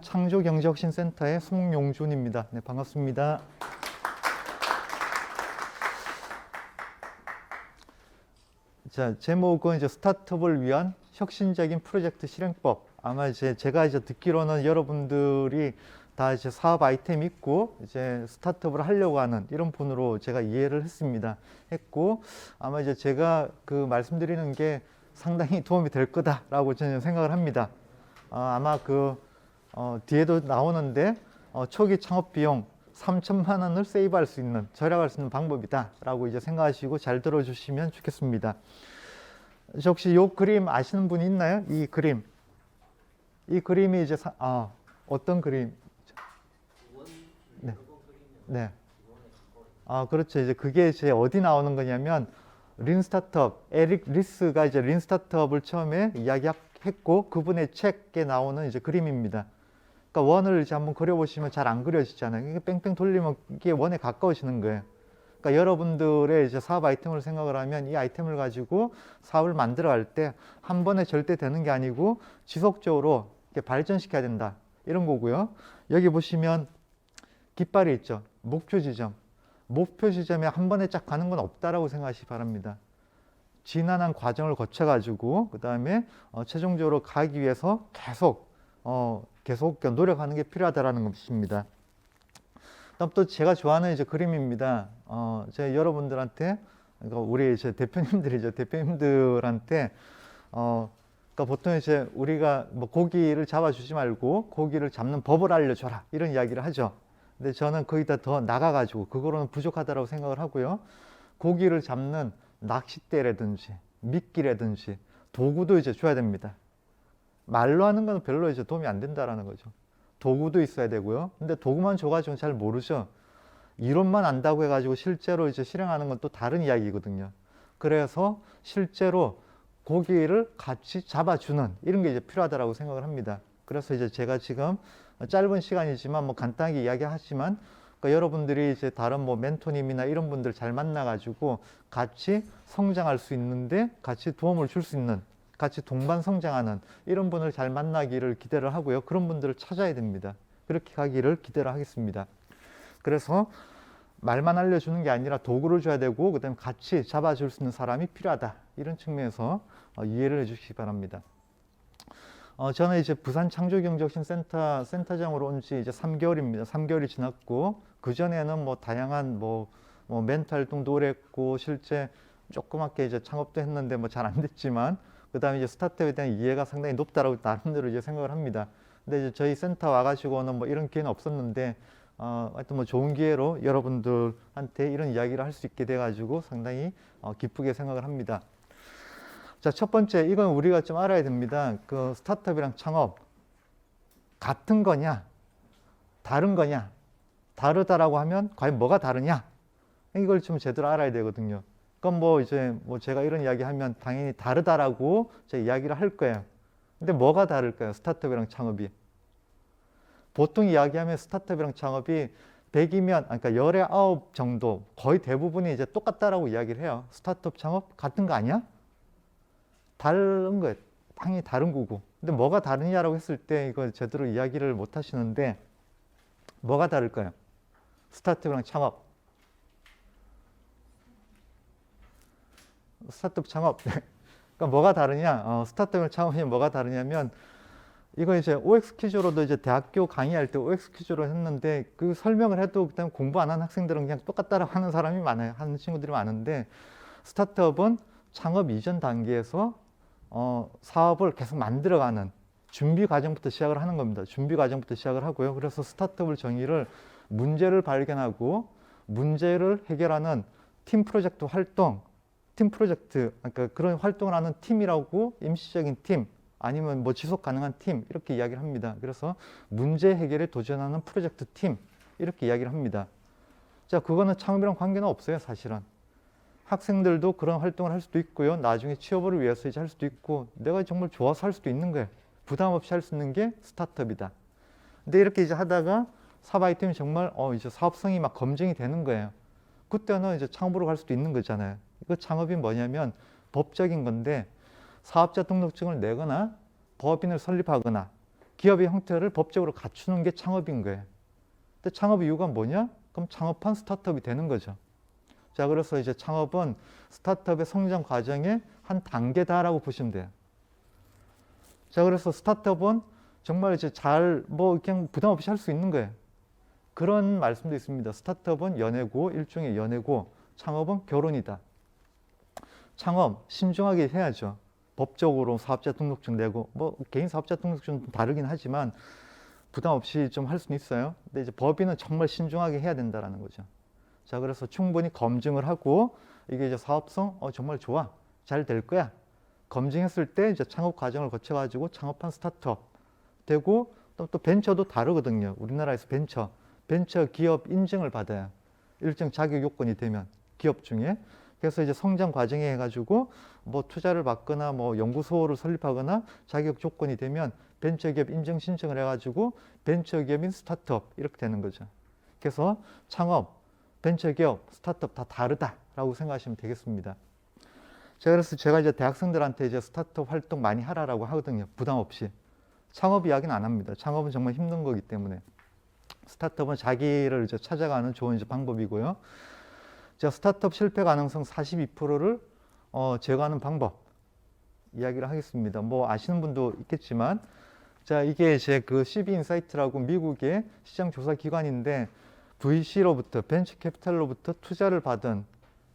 창조경제혁신센터의 송용준입니다. 네, 반갑습니다. 자, 제목은 이제 스타트업을 위한 혁신적인 프로젝트 실행법. 아마 제가 듣기로는 여러분들이 다 사업 아이템 있고 스타트업을 하려고 하는 이런 분으로 제가 이해를 했고, 아마 제가 말씀드리는 게 상당히 도움이 될 거다라고 저는 생각을 합니다. 아마 뒤에도 나오는데 초기 창업 비용 3천만 원을 세이브할 수 있는, 절약할 수 있는 방법이다 라고 생각하시고 잘 들어주시면 좋겠습니다. 혹시 이 그림 아시는 분이 있나요? 이 그림이 어떤 그림? 네. 그렇죠. 그게 어디 나오는 거냐면 린 스타트업, 에릭 리스가 린 스타트업을 처음에 이야기했고 그분의 책에 나오는 그림입니다. 그러니까 원을 한번 그려보시면 잘 안 그려지잖아요. 이게 뺑뺑 돌리면 이게 원에 가까워지는 거예요. 그러니까 여러분들의 사업 아이템을 생각을 하면 이 아이템을 가지고 사업을 만들어 갈 때 한 번에 절대 되는 게 아니고 지속적으로 발전시켜야 된다. 이런 거고요. 여기 보시면 깃발이 있죠. 목표 지점. 목표 지점에 한 번에 쫙 가는 건 없다라고 생각하시기 바랍니다. 지난한 과정을 거쳐가지고 그 다음에 최종적으로 가기 위해서 계속 노력하는 게 필요하다라는 것입니다. 다음 또 제가 좋아하는 그림입니다. 제가 여러분들한테, 그러니까 우리 대표님들한테 그러니까 보통 우리가 뭐 고기를 잡아주지 말고 고기를 잡는 법을 알려줘라 이런 이야기를 하죠. 근데 저는 거기다 더 나가가지고 그거로는 부족하다고 생각을 하고요. 고기를 잡는 낚싯대라든지 미끼라든지 도구도 줘야 됩니다. 말로 하는 건 별로 도움이 안 된다라는 거죠. 도구도 있어야 되고요. 근데 도구만 줘가지고 잘 모르죠. 이론만 안다고 해가지고 실제로 실행하는 건 또 다른 이야기거든요. 그래서 실제로 고기를 같이 잡아주는 이런 게 필요하다라고 생각을 합니다. 그래서 제가 지금 짧은 시간이지만 뭐 간단하게 이야기하지만 그러니까 여러분들이 다른 뭐 멘토님이나 이런 분들 잘 만나가지고 같이 성장할 수 있는데 같이 도움을 줄 수 있는, 같이 동반 성장하는 이런 분을 잘 만나기를 기대를 하고요. 그런 분들을 찾아야 됩니다. 그렇게 가기를 기대를 하겠습니다. 그래서 말만 알려주는 게 아니라 도구를 줘야 되고 그다음에 같이 잡아줄 수 있는 사람이 필요하다. 이런 측면에서 이해를 해주시기 바랍니다. 저는 부산 창조경제혁신센터 센터장으로 온 지 3개월입니다. 3개월이 지났고 그전에는 뭐 다양한 뭐 멘토 활동도 오래 했고 실제 조그맣게 창업도 했는데 뭐 잘 안 됐지만 그다음에 스타트업에 대한 이해가 상당히 높다라고 나름대로 생각을 합니다. 근데 저희 센터 와가지고는 뭐 이런 기회는 없었는데 하여튼 뭐 좋은 기회로 여러분들한테 이런 이야기를 할 수 있게 돼가지고 상당히 기쁘게 생각을 합니다. 자, 첫 번째, 이건 우리가 좀 알아야 됩니다. 스타트업이랑 창업 같은 거냐, 다른 거냐, 다르다라고 하면 과연 뭐가 다르냐, 이걸 좀 제대로 알아야 되거든요. 그럼 뭐 제가 이런 이야기 하면 당연히 다르다라고 제가 이야기를 할 거예요. 근데 뭐가 다를까요? 스타트업이랑 창업이. 보통 이야기하면 스타트업이랑 창업이 100이면, 그러니까 열에 9 정도, 거의 대부분이 똑같다라고 이야기를 해요. 스타트업, 창업 같은 거 아니야? 다른 거예요. 당연히 다른 거고. 근데 뭐가 다르냐라고 했을 때 이거 제대로 이야기를 못 하시는데 뭐가 다를까요? 스타트업이랑 창업. 스타트업, 창업. 그러니까 뭐가 다르냐? 스타트업이랑 창업이 뭐가 다르냐면 이거 OX 퀴즈로도 대학교 강의할 때 OX 퀴즈로 했는데 그 설명을 해도 그다음에 공부 안 하는 학생들은 그냥 똑같다라고 하는 사람이 많아요. 하는 친구들이 많은데 스타트업은 창업 이전 단계에서 사업을 계속 만들어가는 준비 과정부터 시작을 하는 겁니다. 준비 과정부터 시작을 하고요. 그래서 스타트업을 정의를 문제를 발견하고 문제를 해결하는 팀 프로젝트 활동, 팀 프로젝트, 그러니까 그런 활동을 하는 팀이라고 임시적인 팀, 아니면 뭐 지속 가능한 팀 이렇게 이야기를 합니다. 그래서 문제 해결에 도전하는 프로젝트 팀 이렇게 이야기를 합니다. 자, 그거는 창업이랑 관계는 없어요, 사실은. 학생들도 그런 활동을 할 수도 있고요. 나중에 취업을 위해서 할 수도 있고 내가 정말 좋아서 할 수도 있는 거예요. 부담 없이 할 수 있는 게 스타트업이다. 근데 이렇게 하다가 사업 아이템이 정말 사업성이 막 검증이 되는 거예요. 그때는 창업으로 갈 수도 있는 거잖아요. 이거 창업이 뭐냐면 법적인 건데 사업자 등록증을 내거나 법인을 설립하거나 기업의 형태를 법적으로 갖추는 게 창업인 거예요. 근데 창업 이유가 뭐냐? 그럼 창업한 스타트업이 되는 거죠. 자, 그래서 이제 창업은 스타트업의 성장 과정의 한 단계다라고 보시면 돼요. 자, 그래서 스타트업은 정말 이제 뭐 그냥 부담 없이 할 수 있는 거예요. 그런 말씀도 있습니다. 스타트업은 연애고, 일종의 연애고, 창업은 결혼이다. 창업 신중하게 해야죠. 법적으로 사업자 등록증 내고, 뭐 개인 사업자 등록증 다르긴 하지만 부담 없이 좀 할 수는 있어요. 근데 이제 법인은 정말 신중하게 해야 된다라는 거죠. 자, 그래서 충분히 검증을 하고 이게 이제 사업성 정말 좋아, 잘 될 거야. 검증했을 때 이제 창업 과정을 거쳐가지고 창업한 스타트업 되고, 또 벤처도 다르거든요. 우리나라에서 벤처 기업 인증을 받아요. 일정 자격 요건이 되면 기업 중에. 그래서 이제 성장 과정에 해가지고 뭐 투자를 받거나 뭐 연구소를 설립하거나 자격 조건이 되면 벤처기업 인증 신청을 해가지고 벤처기업인 스타트업 이렇게 되는 거죠. 그래서 창업, 벤처기업, 스타트업 다 다르다라고 생각하시면 되겠습니다. 그래서 제가 이제 대학생들한테 이제 스타트업 활동 많이 하라라고 하거든요. 부담 없이. 창업 이야기는 안 합니다. 창업은 정말 힘든 거기 때문에. 스타트업은 자기를 이제 찾아가는 좋은 이제 방법이고요. 제가 스타트업 실패 가능성 42%를 제거하는 방법 이야기를 하겠습니다. 뭐 아시는 분도 있겠지만, 자, 이게 이제 그 CB인사이트라고 미국의 시장 조사 기관인데 VC로부터 벤처 캐피탈로부터 투자를 받은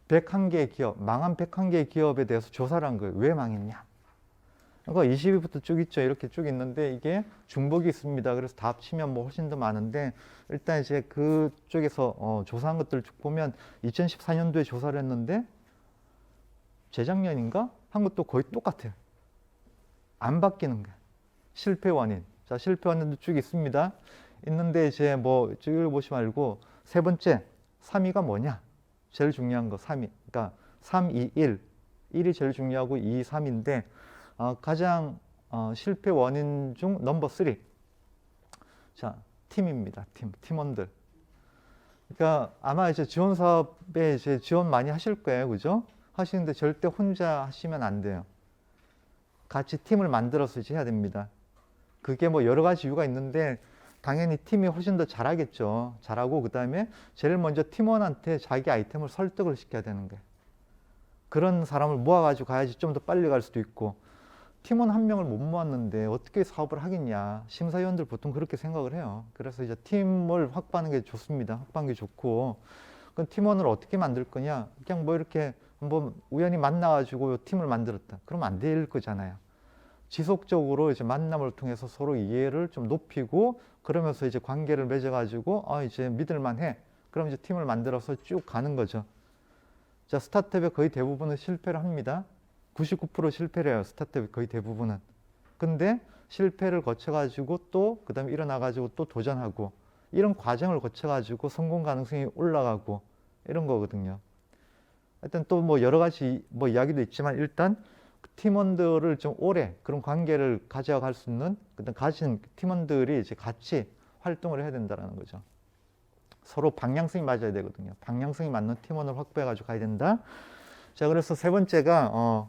101개의 기업, 망한 101개의 기업에 대해서 조사를 한 거예요. 왜 망했냐? 그러니까 20위부터 쭉 있죠. 이렇게 쭉 있는데 이게 중복이 있습니다. 그래서 다 합치면 뭐 훨씬 더 많은데, 일단 이제 그쪽에서 조사한 것들을 쭉 보면 2014년도에 조사를 했는데 재작년인가? 한 것도 거의 똑같아요. 안 바뀌는 거예요. 실패 원인. 자, 실패 원인도 쭉 있습니다. 있는데 이제 뭐 쭉 보시 말고 세 번째 3위가 뭐냐? 제일 중요한 거 3위. 그러니까 3, 2, 1. 1이 제일 중요하고 2, 3인데 가장 실패 원인 중 넘버 3. 자, 팀입니다. 팀원들. 그러니까 아마 이제 지원 사업에 이제 지원 많이 하실 거예요. 그죠? 하시는데 절대 혼자 하시면 안 돼요. 같이 팀을 만들어서 이제 해야 됩니다. 그게 뭐 여러 가지 이유가 있는데 당연히 팀이 훨씬 더 잘하겠죠. 잘하고 그다음에 제일 먼저 팀원한테 자기 아이템을 설득을 시켜야 되는 거예요. 그런 사람을 모아가지고 가야지 좀 더 빨리 갈 수도 있고, 팀원 한 명을 못 모았는데 어떻게 사업을 하겠냐. 심사위원들 보통 그렇게 생각을 해요. 그래서 이제 팀을 확보하는 게 좋습니다. 확보하는 게 좋고, 그 팀원을 어떻게 만들 거냐. 그냥 뭐 이렇게 한번 우연히 만나가지고 팀을 만들었다. 그러면 안 될 거잖아요. 지속적으로 이제 만남을 통해서 서로 이해를 좀 높이고, 그러면서 이제 관계를 맺어가지고 이제 믿을만해. 그럼 이제 팀을 만들어서 쭉 가는 거죠. 자, 스타트업의 거의 대부분은 실패를 합니다. 99% 실패를 해요. 스타트업의 거의 대부분은. 근데 실패를 거쳐가지고 또 그다음에 일어나가지고 또 도전하고, 이런 과정을 거쳐가지고 성공 가능성이 올라가고 이런 거거든요. 하여튼 또 뭐 여러 가지 뭐 이야기도 있지만, 일단 팀원들을 좀 오래 그런 관계를 가져갈 수 있는, 그다음 가진 팀원들이 이제 같이 활동을 해야 된다는 거죠. 서로 방향성이 맞아야 되거든요. 방향성이 맞는 팀원을 확보해가지고 가야 된다. 자, 그래서 세 번째가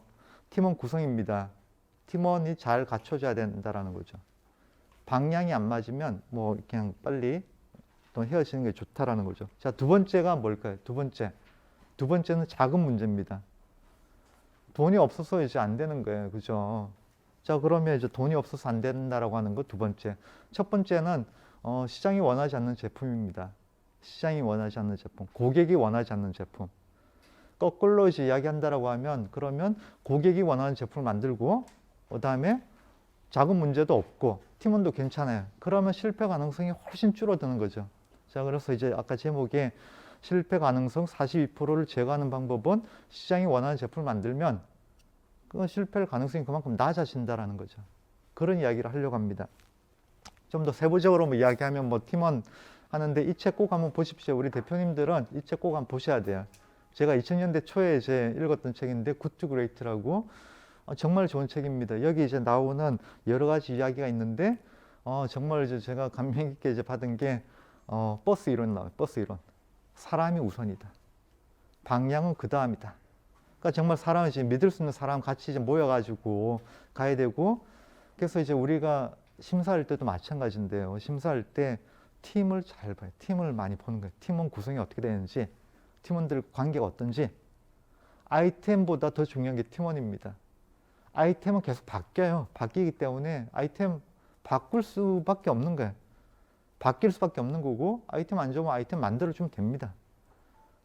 팀원 구성입니다. 팀원이 잘 갖춰져야 된다라는 거죠. 방향이 안 맞으면 뭐 그냥 빨리 또 헤어지는 게 좋다라는 거죠. 자, 두 번째가 뭘까요? 두 번째는 자금 문제입니다. 돈이 없어서 이제 안 되는 거예요. 그죠? 자, 그러면 이제 돈이 없어서 안 된다라고 하는 거 두 번째. 첫 번째는 시장이 원하지 않는 제품입니다. 시장이 원하지 않는 제품, 고객이 원하지 않는 제품. 거꾸로 이제 이야기한다라고 하면, 그러면 고객이 원하는 제품을 만들고, 그 다음에 자금 문제도 없고 팀원도 괜찮아요. 그러면 실패 가능성이 훨씬 줄어드는 거죠. 자, 그래서 이제 아까 제목에 실패 가능성 42%를 제거하는 방법은 시장이 원하는 제품을 만들면 그 실패 가능성이 그만큼 낮아진다라는 거죠. 그런 이야기를 하려고 합니다. 좀 더 세부적으로 뭐 이야기하면 뭐 팀원 하는데, 이 책 꼭 한번 보십시오. 우리 대표님들은 이 책 꼭 한번 보셔야 돼요. 제가 2000년대 초에 이제 읽었던 책인데 굿 투 그레이트라고, 정말 좋은 책입니다. 여기 이제 나오는 여러 가지 이야기가 있는데 정말 이제 제가 감명 깊게 이제 받은 게 버스 이론 나와요. 버스 이론. 사람이 우선이다. 방향은 그 다음이다. 그러니까 정말 사람을 이제 믿을 수 있는 사람 같이 이제 모여가지고 가야 되고, 그래서 이제 우리가 심사할 때도 마찬가지인데요. 심사할 때 팀을 잘 봐요. 팀을 많이 보는 거예요. 팀원 구성이 어떻게 되는지, 팀원들 관계가 어떤지. 아이템보다 더 중요한 게 팀원입니다. 아이템은 계속 바뀌어요. 바뀌기 때문에 아이템 바꿀 수밖에 없는 거예요. 바뀔 수밖에 없는 거고, 아이템 안 좋으면 아이템 만들어주면 됩니다.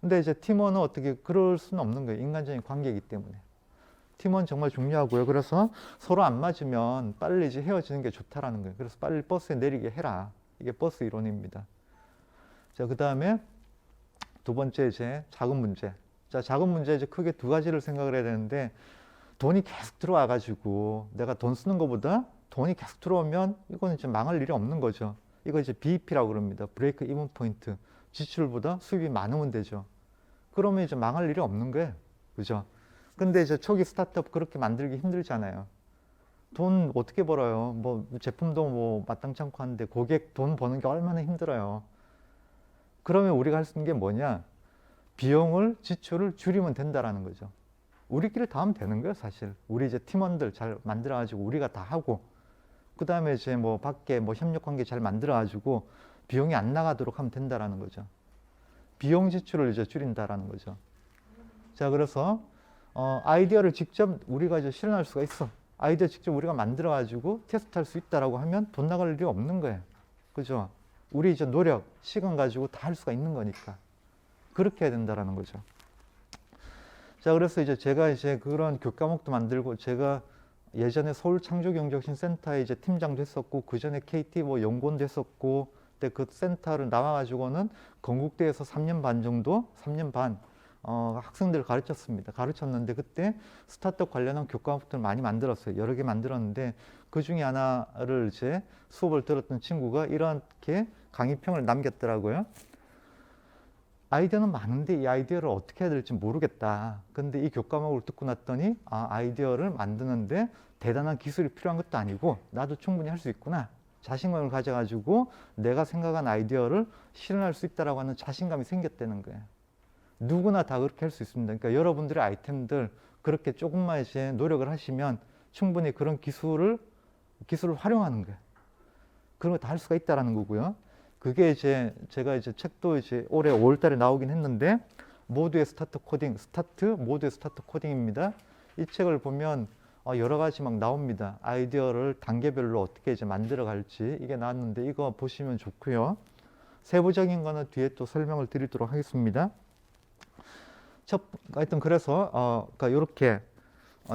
근데 이제 팀원은 어떻게 그럴 수는 없는 거예요. 인간적인 관계이기 때문에. 팀원 정말 중요하고요. 그래서 서로 안 맞으면 빨리 이제 헤어지는 게 좋다라는 거예요. 그래서 빨리 버스에 내리게 해라. 이게 버스 이론입니다. 자, 그 다음에 두 번째 이제 작은 문제. 자, 작은 문제 이제 크게 두 가지를 생각을 해야 되는데, 돈이 계속 들어와가지고 내가 돈 쓰는 것보다 돈이 계속 들어오면 이거는 이제 망할 일이 없는 거죠. 이거 이제 BEP라고 그럽니다. 브레이크 이븐 포인트. 지출보다 수입이 많으면 되죠. 그러면 이제 망할 일이 없는 거예요. 그죠? 근데 이제 초기 스타트업 그렇게 만들기 힘들잖아요. 돈 어떻게 벌어요? 뭐 제품도 뭐 마땅치 않고 하는데 고객 돈 버는 게 얼마나 힘들어요. 그러면 우리가 할 수 있는 게 뭐냐? 비용을, 지출을 줄이면 된다라는 거죠. 우리끼리 다 하면 되는 거예요, 사실. 우리 이제 팀원들 잘 만들어가지고 우리가 다 하고, 그 다음에 이제 뭐 밖에 뭐 협력관계 잘 만들어가지고 비용이 안 나가도록 하면 된다라는 거죠. 비용 지출을 이제 줄인다라는 거죠. 자, 그래서 아이디어를 직접 우리가 이제 실현할 수가 있어. 아이디어 직접 우리가 만들어가지고 테스트할 수 있다라고 하면 돈 나갈 일이 없는 거예요. 그죠? 우리 이제 노력, 시간 가지고 다 할 수가 있는 거니까. 그렇게 해야 된다라는 거죠. 자, 그래서 이제 제가 이제 그런 교과목도 만들고, 제가 예전에 서울 창조경제혁신센터에 이제 팀장도 했었고, 그 전에 KT 뭐 연구원도 했었고, 그때 그 센터를 나와가지고는 건국대에서 3년 반 정도, 3년 반 학생들을 가르쳤습니다. 가르쳤는데 그때 스타트업 관련한 교과목들을 많이 만들었어요. 여러 개 만들었는데 그 중에 하나를 이제 수업을 들었던 친구가 이렇게 강의평을 남겼더라고요. 아이디어는 많은데 이 아이디어를 어떻게 해야 될지 모르겠다. 근데 이 교과목을 듣고 났더니 아이디어를 만드는데 대단한 기술이 필요한 것도 아니고 나도 충분히 할 수 있구나. 자신감을 가져가지고 내가 생각한 아이디어를 실현할 수 있다라고 하는 자신감이 생겼다는 거예요. 누구나 다 그렇게 할 수 있습니다. 그러니까 여러분들의 아이템들 그렇게 조금만 이제 노력을 하시면 충분히 그런 기술을 활용하는 거예요. 그런 거 다 할 수가 있다라는 거고요. 그게 이제 제가 이제 책도 이제 올해 5월 달에 나오긴 했는데, 모두의 스타트 코딩, 모두의 스타트 코딩입니다. 이 책을 보면 여러 가지 막 나옵니다. 아이디어를 단계별로 어떻게 이제 만들어 갈지 이게 나왔는데 이거 보시면 좋고요. 세부적인 거는 뒤에 또 설명을 드리도록 하겠습니다. 하여튼 그래서 그러니까 이렇게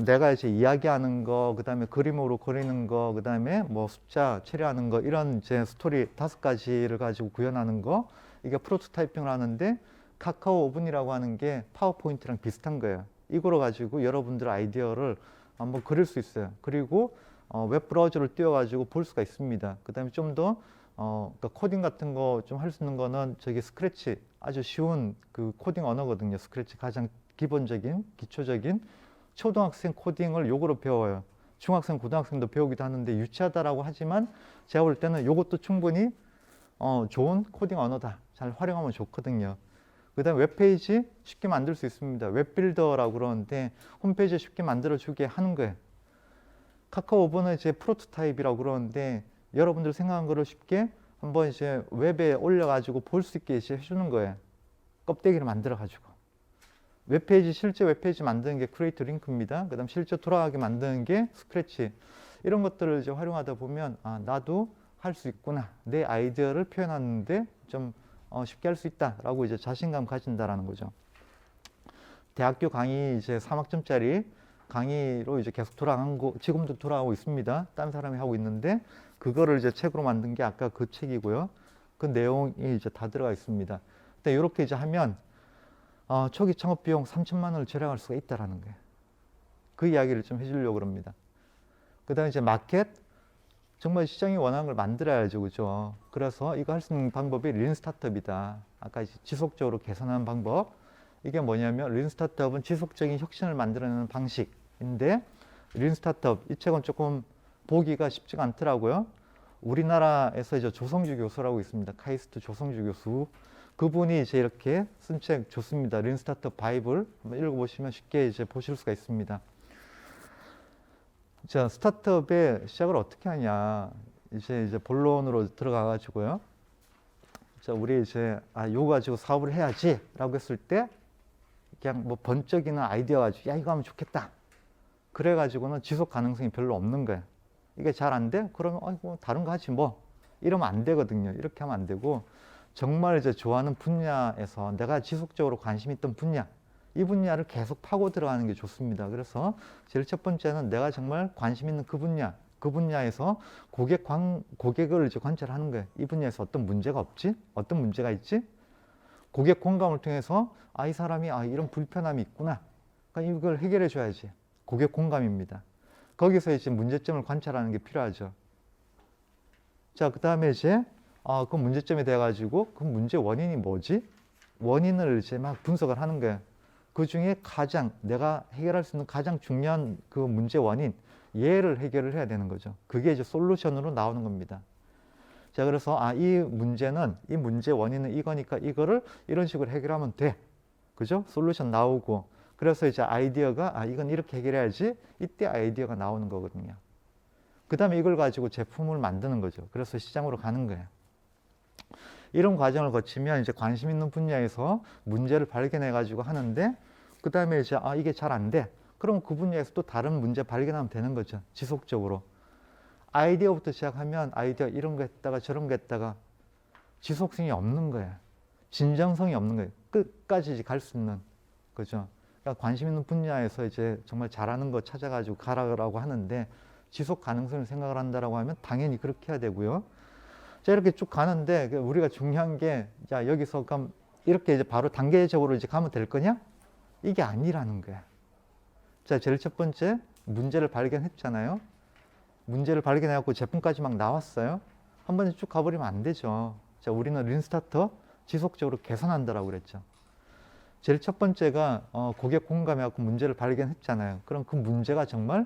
내가 이제 이야기하는 거, 그 다음에 그림으로 그리는 거, 그 다음에 뭐 숫자 처리하는 거, 이런 이제 스토리 5가지를 가지고 구현하는 거, 이게 프로토타이핑을 하는데 카카오 오븐이라고 하는 게 파워포인트랑 비슷한 거예요. 이거로 가지고 여러분들 아이디어를 한번 그릴 수 있어요. 그리고 웹브라우저를 띄워가지고 볼 수가 있습니다. 그 다음에 좀 더 그러니까 코딩 같은 거 좀 할 수 있는 거는 저기 스크래치, 아주 쉬운 그 코딩 언어거든요. 스크래치 가장 기본적인, 기초적인 초등학생 코딩을 요거로 배워요. 중학생, 고등학생도 배우기도 하는데 유치하다라고 하지만 제가 볼 때는 요것도 충분히 좋은 코딩 언어다. 잘 활용하면 좋거든요. 그 다음에 웹페이지 쉽게 만들 수 있습니다. 웹빌더라고 그러는데 홈페이지 쉽게 만들어주게 하는 거예요. 카카오 오븐은 이제 프로토타입이라고 그러는데 여러분들 생각한 거를 쉽게 한번 이제 웹에 올려가지고 볼 수 있게 이제 해주는 거예요. 껍데기를 만들어가지고. 웹페이지, 실제 웹페이지 만드는 게 크리에이트 링크입니다. 그 다음 실제 돌아가게 만드는 게 스크래치. 이런 것들을 이제 활용하다 보면 나도 할 수 있구나. 내 아이디어를 표현하는데 좀 쉽게 할 수 있다라고 이제 자신감 가진다라는 거죠. 대학교 강의 이제 3학점짜리 강의로 이제 계속 돌아간 거, 지금도 돌아가고 있습니다. 딴 사람이 하고 있는데 그거를 이제 책으로 만든 게 아까 그 책이고요. 그 내용이 이제 다 들어가 있습니다. 근데 이렇게 이제 하면 초기 창업 비용 3천만 원을 절약할 수가 있다라는 거예요. 그 이야기를 좀 해주려고 합니다. 그 다음에 이제 마켓, 정말 시장이 원하는 걸 만들어야죠, 그죠? 그래서 이거 할 수 있는 방법이 린 스타트업이다. 아까 지속적으로 개선하는 방법. 이게 뭐냐면 린 스타트업은 지속적인 혁신을 만들어내는 방식인데, 린 스타트업 이 책은 조금 보기가 쉽지가 않더라고요. 우리나라에서 이제 조성주 교수라고 있습니다. 카이스트 조성주 교수. 그분이 이제 이렇게 쓴 책 좋습니다. 린 스타트업 바이블 한번 읽어보시면 쉽게 이제 보실 수가 있습니다. 자, 스타트업의 시작을 어떻게 하냐. 이제 본론으로 들어가 가지고요. 자, 우리 이제 요거 가지고 사업을 해야지라고 했을 때 그냥 뭐 번쩍이는 아이디어 가지고 야 이거 하면 좋겠다. 그래 가지고는 지속 가능성이 별로 없는 거예요. 이게 잘 안 돼? 그러면 아이고 다른 거 하지 뭐. 이러면 안 되거든요. 이렇게 하면 안 되고 정말 이제 좋아하는 분야에서 내가 지속적으로 관심 있던 분야, 이 분야를 계속 파고 들어가는 게 좋습니다. 그래서 제일 첫 번째는 내가 정말 관심 있는 그 분야, 그 분야에서 고객을 이제 관찰하는 거예요. 이 분야에서 어떤 문제가 없지? 어떤 문제가 있지? 고객 공감을 통해서 이 사람이 이런 불편함이 있구나. 그러니까 이걸 해결해 줘야지. 고객 공감입니다. 거기서 이제 문제점을 관찰하는 게 필요하죠. 자, 그 다음에 이제 그 문제점이 돼가지고 그 문제 원인이 뭐지? 원인을 이제 막 분석을 하는 거예요. 그 중에 가장 내가 해결할 수 있는 가장 중요한 그 문제 원인, 얘를 해결을 해야 되는 거죠. 그게 이제 솔루션으로 나오는 겁니다. 자, 그래서 이 문제 원인은 이거니까 이거를 이런 식으로 해결하면 돼. 그죠? 솔루션 나오고. 그래서 이제 아이디어가 이건 이렇게 해결해야지. 이때 아이디어가 나오는 거거든요. 그 다음에 이걸 가지고 제품을 만드는 거죠. 그래서 시장으로 가는 거예요. 이런 과정을 거치면 이제 관심 있는 분야에서 문제를 발견해 가지고 하는데 그 다음에 이제 이게 잘 안 돼. 그럼 그 분야에서 또 다른 문제 발견하면 되는 거죠. 지속적으로. 아이디어부터 시작하면 아이디어 이런 거 했다가 저런 거 했다가 지속성이 없는 거예요. 진정성이 없는 거예요. 끝까지 갈 수 있는 거죠. 그러니까 관심 있는 분야에서 이제 정말 잘하는 거 찾아가지고 가라고 하는데 지속 가능성을 생각을 한다라고 하면 당연히 그렇게 해야 되고요. 자, 이렇게 쭉 가는데 우리가 중요한 게 자, 여기서 그럼 이렇게 이제 바로 단계적으로 이제 가면 될 거냐? 이게 아니라는 거야. 자, 제일 첫 번째 문제를 발견했잖아요. 문제를 발견해갖고 제품까지 막 나왔어요. 한 번에 쭉 가버리면 안 되죠. 자, 우리는 린 스타터 지속적으로 개선한다라고 그랬죠. 제일 첫 번째가 고객 공감해갖고 문제를 발견했잖아요. 그럼 그 문제가 정말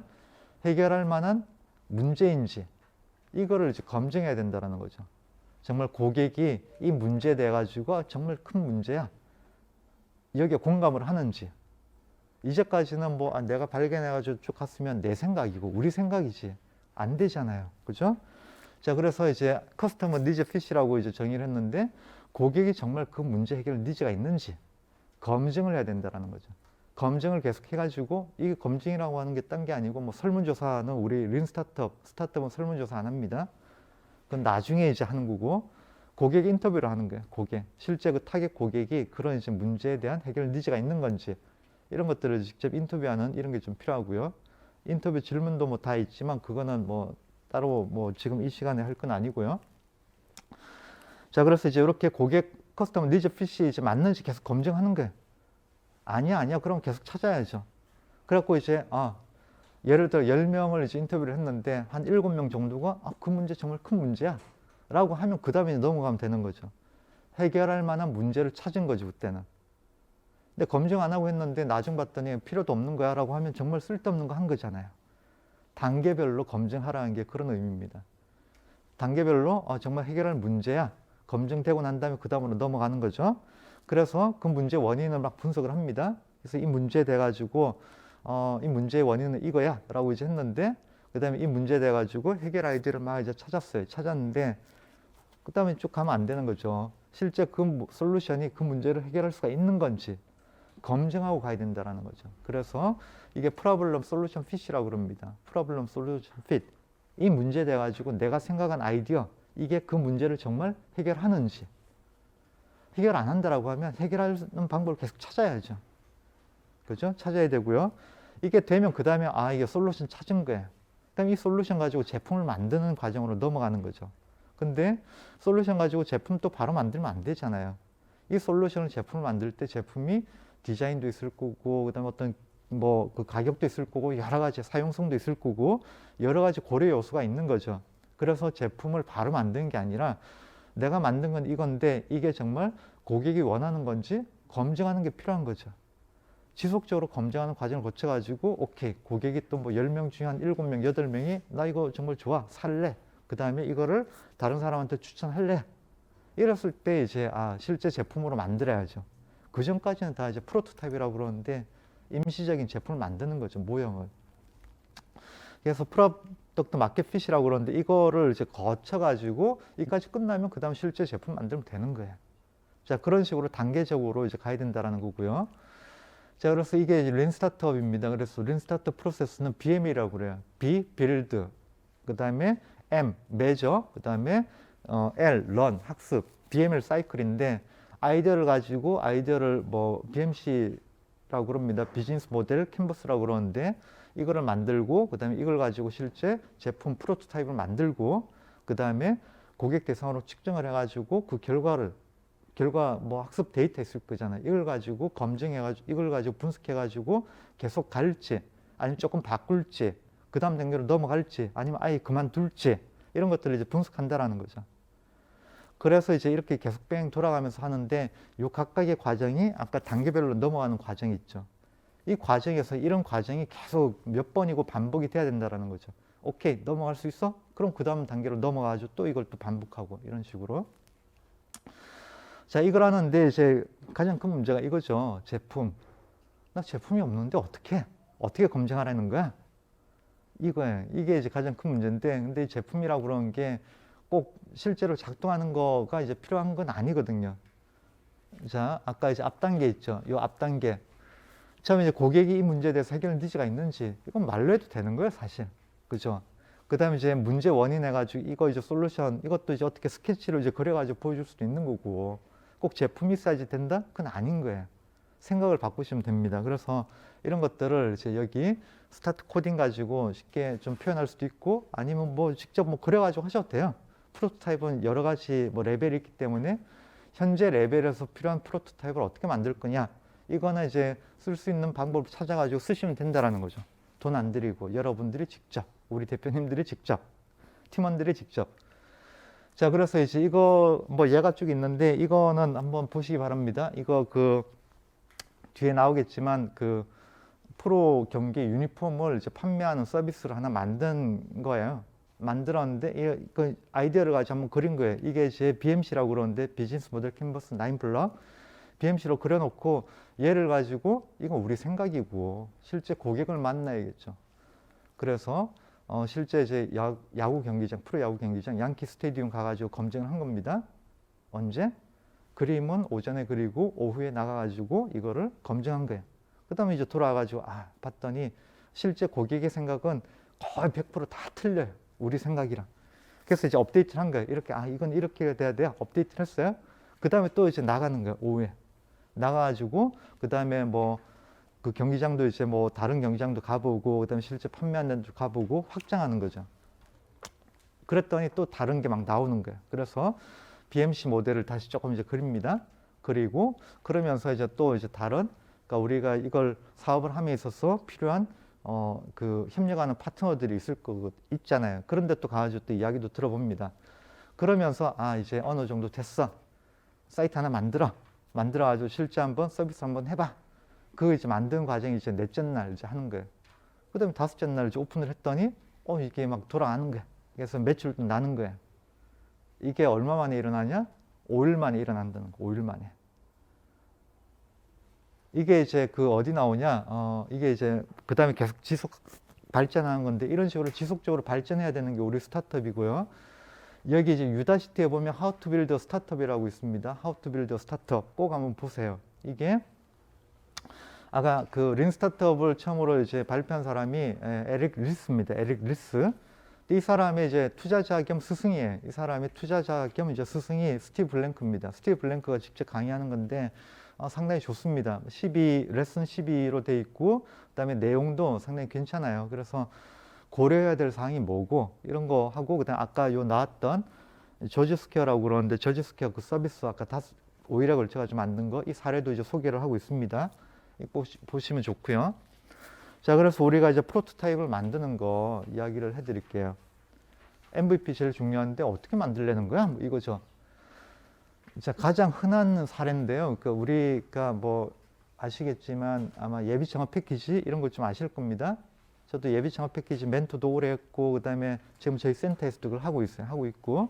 해결할 만한 문제인지 이거를 이제 검증해야 된다는 거죠. 정말 고객이 이 문제에 대해 가지고 정말 큰 문제야. 여기에 공감을 하는지. 이제까지는 뭐 내가 발견해가지고 쭉 갔으면 내 생각이고 우리 생각이지. 안 되잖아요. 그죠? 자, 그래서 이제 커스터머 니즈 핏이라고 이제 정의를 했는데 고객이 정말 그 문제 해결 니즈가 있는지 검증을 해야 된다는 거죠. 검증을 계속 해가지고 이게 검증이라고 하는 게 딴 게 아니고 뭐 설문조사는 우리 린 스타트업은 설문조사 안 합니다. 그건 나중에 이제 하는 거고 고객 인터뷰를 하는 거예요. 실제 그 타겟 고객이 그런 이제 문제에 대한 해결 니즈가 있는 건지 이런 것들을 직접 인터뷰하는 이런 게 좀 필요하고요. 인터뷰 질문도 뭐 다 있지만 그거는 뭐 따로 뭐 지금 이 시간에 할 건 아니고요. 자, 그래서 이제 이렇게 고객 커스터머 니즈 핏이 이제 맞는지 계속 검증하는 거예요. 아니야. 그럼 계속 찾아야죠. 그래갖고 이제, 예를 들어 10명을 이제 인터뷰를 했는데 한 7명 정도가 그 문제 정말 큰 문제야. 라고 하면 그 다음에 넘어가면 되는 거죠. 해결할 만한 문제를 찾은 거지, 그때는. 근데 검증 안 하고 했는데 나중 봤더니 필요도 없는 거야. 라고 하면 정말 쓸데없는 거 한 거잖아요. 단계별로 검증하라는 게 그런 의미입니다. 단계별로 정말 해결할 문제야. 검증되고 난 다음에 그 다음으로 넘어가는 거죠. 그래서 그 문제 원인을 막 분석을 합니다. 그래서 이 문제에 대 가지고 이 문제의 원인은 이거야 라고 이제 했는데 그 다음에 이 문제에 대해 가지고 해결 아이디어를 막 이제 찾았는데 그 다음에 쭉 가면 안 되는 거죠. 실제 그 솔루션이 그 문제를 해결할 수가 있는 건지 검증하고 가야 된다는 거죠. 그래서 이게 프로블럼 솔루션 핏이라고 그럽니다. 프로블럼 솔루션 핏. 이 문제에 대해 가지고 내가 생각한 아이디어 이게 그 문제를 정말 해결하는지 해결 안 한다라고 하면 해결하는 방법을 계속 찾아야죠. 그죠? 찾아야 되고요. 이게 되면 그 다음에 이게 솔루션 찾은 거예요. 그럼 이 솔루션 가지고 제품을 만드는 과정으로 넘어가는 거죠. 근데 솔루션 가지고 제품 또 바로 만들면 안 되잖아요. 이 솔루션을 제품을 만들 때 제품이 디자인도 있을 거고 그다음에 어떤 뭐 그 가격도 있을 거고 여러 가지 사용성도 있을 거고 여러 가지 고려 요소가 있는 거죠. 그래서 제품을 바로 만드는 게 아니라 내가 만든 건 이건데 이게 정말 고객이 원하는 건지 검증하는 게 필요한 거죠. 지속적으로 검증하는 과정을 거쳐가지고 오케이 고객이 또 뭐 10명 중에 한 7명, 8명이 나 이거 정말 좋아 살래. 그 다음에 이거를 다른 사람한테 추천할래. 이랬을 때 이제 실제 제품으로 만들어야죠. 그 전까지는 다 이제 프로토타입이라고 그러는데 임시적인 제품을 만드는 거죠. 모형을. 그래서 덕트 마켓핏이라고 그러는데 이거를 이제 거쳐가지고 이까지 끝나면 그 다음 실제 제품 만들면 되는 거예요. 자, 그런 식으로 단계적으로 이제 가야 된다라는 거고요. 자, 그래서 이게 린 스타트업입니다. 그래서 린 스타트업 프로세스는 BM이라고 그래요. B, build. 그 다음에 M, measure. 그 다음에 L, learn, 학습. BML 사이클인데 아이디어를 가지고 아이디어를 뭐 BMC라고 그럽니다. 비즈니스 모델 캔버스라고 그러는데 이거를 만들고 그 다음에 이걸 가지고 실제 제품 프로토타입을 만들고 그 다음에 고객 대상으로 측정을 해가지고 그 결과 뭐 학습 데이터 있을 거잖아요. 이걸 가지고 검증해가지고 이걸 가지고 분석해가지고 계속 갈지 아니면 조금 바꿀지 그 다음 단계로 넘어갈지 아니면 아예 그만둘지 이런 것들을 이제 분석한다라는 거죠. 그래서 이제 이렇게 계속 뺑 돌아가면서 하는데 요 각각의 과정이 아까 단계별로 넘어가는 과정이 있죠. 이 과정에서 이런 과정이 계속 몇 번이고 반복이 돼야 된다라는 거죠. 오케이, 넘어갈 수 있어? 그럼 그 다음 단계로 넘어가가지고 또 이걸 또 반복하고 이런 식으로. 자, 이걸 하는데 이제 가장 큰 문제가 이거죠. 제품. 나 제품이 없는데 어떻게 검증하라는 거야? 이거예요. 이게 이제 가장 큰 문제인데, 근데 이 제품이라고 그러는 게 꼭 실제로 작동하는 거가 이제 필요한 건 아니거든요. 자, 아까 이제 앞 단계 있죠. 이 앞 단계. 처음에 이제 고객이 이 문제에 대해서 해결 니즈가 있는지, 이건 말로 해도 되는 거예요, 사실. 그죠? 그 다음에 이제 문제 원인 해가지고 이거 이제 솔루션, 이것도 이제 어떻게 스케치로 이제 그려가지고 보여줄 수도 있는 거고, 꼭 제품이 있어야지 된다? 그건 아닌 거예요. 생각을 바꾸시면 됩니다. 그래서 이런 것들을 이제 여기 스타트 코딩 가지고 쉽게 좀 표현할 수도 있고, 아니면 뭐 직접 뭐 그려가지고 하셔도 돼요. 프로토타입은 여러 가지 뭐 레벨이 있기 때문에 현재 레벨에서 필요한 프로토타입을 어떻게 만들 거냐, 이거는 이제 쓸 수 있는 방법을 찾아가지고 쓰시면 된다라는 거죠. 돈 안 들이고 여러분들이 직접, 우리 대표님들이 직접, 팀원들이 직접. 자, 그래서 이제 이거 뭐 예가 쭉 있는데 이거는 한번 보시기 바랍니다. 이거 그 뒤에 나오겠지만 그 프로 경기 유니폼을 이제 판매하는 서비스를 하나 만든 거예요. 만들었는데 그 아이디어를 가지고 한번 그린 거예요. 이게 제 BMC라고 그러는데 비즈니스 모델 캔버스 9 블럭 BMC로 그려놓고 얘를 가지고 이건 우리 생각이고 실제 고객을 만나야겠죠. 그래서 실제 이제 야구 경기장, 프로야구 경기장 양키 스테디움 가가지고 검증을 한 겁니다. 언제? 그림은 오전에 그리고 오후에 나가가지고 이거를 검증한 거예요. 그 다음에 이제 돌아와가지고 봤더니 실제 고객의 생각은 거의 100%다 틀려요. 우리 생각이랑. 그래서 이제 업데이트를 한 거예요. 이렇게 이건 이렇게 돼야 돼요. 업데이트를 했어요. 그 다음에 또 이제 나가는 거예요. 오후에 나가가지고 그 다음에 뭐 그 경기장도 이제 뭐 다른 경기장도 가보고 그 다음에 실제 판매하는 데도 가보고 확장하는 거죠. 그랬더니 또 다른 게 막 나오는 거예요. 그래서 BMC 모델을 다시 조금 이제 그립니다. 그리고 그러면서 이제 또 이제 다른, 그러니까 우리가 이걸 사업을 함에 있어서 필요한 그 협력하는 파트너들이 있잖아요. 그런데 또 가가지고 또 이야기도 들어봅니다. 그러면서 이제 어느 정도 됐어. 사이트 하나 만들어가지고 실제 한번 서비스 한번 해봐. 그거 이제 만드는 과정이 이제 넷째 날 이제 하는 거예요. 그 다음에 다섯째 날 이제 오픈을 했더니 이게 막 돌아가는 거야. 그래서 매출도 나는 거야. 이게 얼마 만에 일어나냐? 5일 만에 일어난다는 거. 5일 만에. 이게 이제 그 어디 나오냐? 이게 이제 그 다음에 계속 지속 발전하는 건데 이런 식으로 지속적으로 발전해야 되는 게 우리 스타트업이고요. 여기 이제 유다시티에 보면 How to Build a Startup이라고 있습니다. How to Build a Startup 꼭 한번 보세요. 이게 아까 그 린 스타트업을 처음으로 이제 발표한 사람이 에릭 리스입니다. 에릭 리스. 이 사람의 이제 투자자 겸 스승이에요. 이 사람의 투자자 겸 이제 스승이 스티브 블랭크입니다. 스티브 블랭크가 직접 강의하는 건데 상당히 좋습니다. 레슨 12로 돼 있고 그다음에 내용도 상당히 괜찮아요. 그래서 고려해야 될 사항이 뭐고 이런 거 하고 그다음 아까 요 나왔던 조지 스퀘어라고 그러는데 조지 스퀘어 그 서비스 아까 5일에 걸쳐가지고 만든 거 이 사례도 이제 소개를 하고 있습니다. 보시면 좋고요. 자, 그래서 우리가 이제 프로토타입을 만드는 거 이야기를 해드릴게요. MVP 제일 중요한데 어떻게 만들려는 거야? 뭐 이거죠. 자, 가장 흔한 사례인데요. 그러니까 우리가 뭐 아시겠지만 아마 예비 창업 패키지 이런 걸 좀 아실 겁니다. 저도 예비 창업 패키지 멘토도 오래 했고 그다음에 지금 저희 센터에서도 그걸 하고 있어요. 하고 있고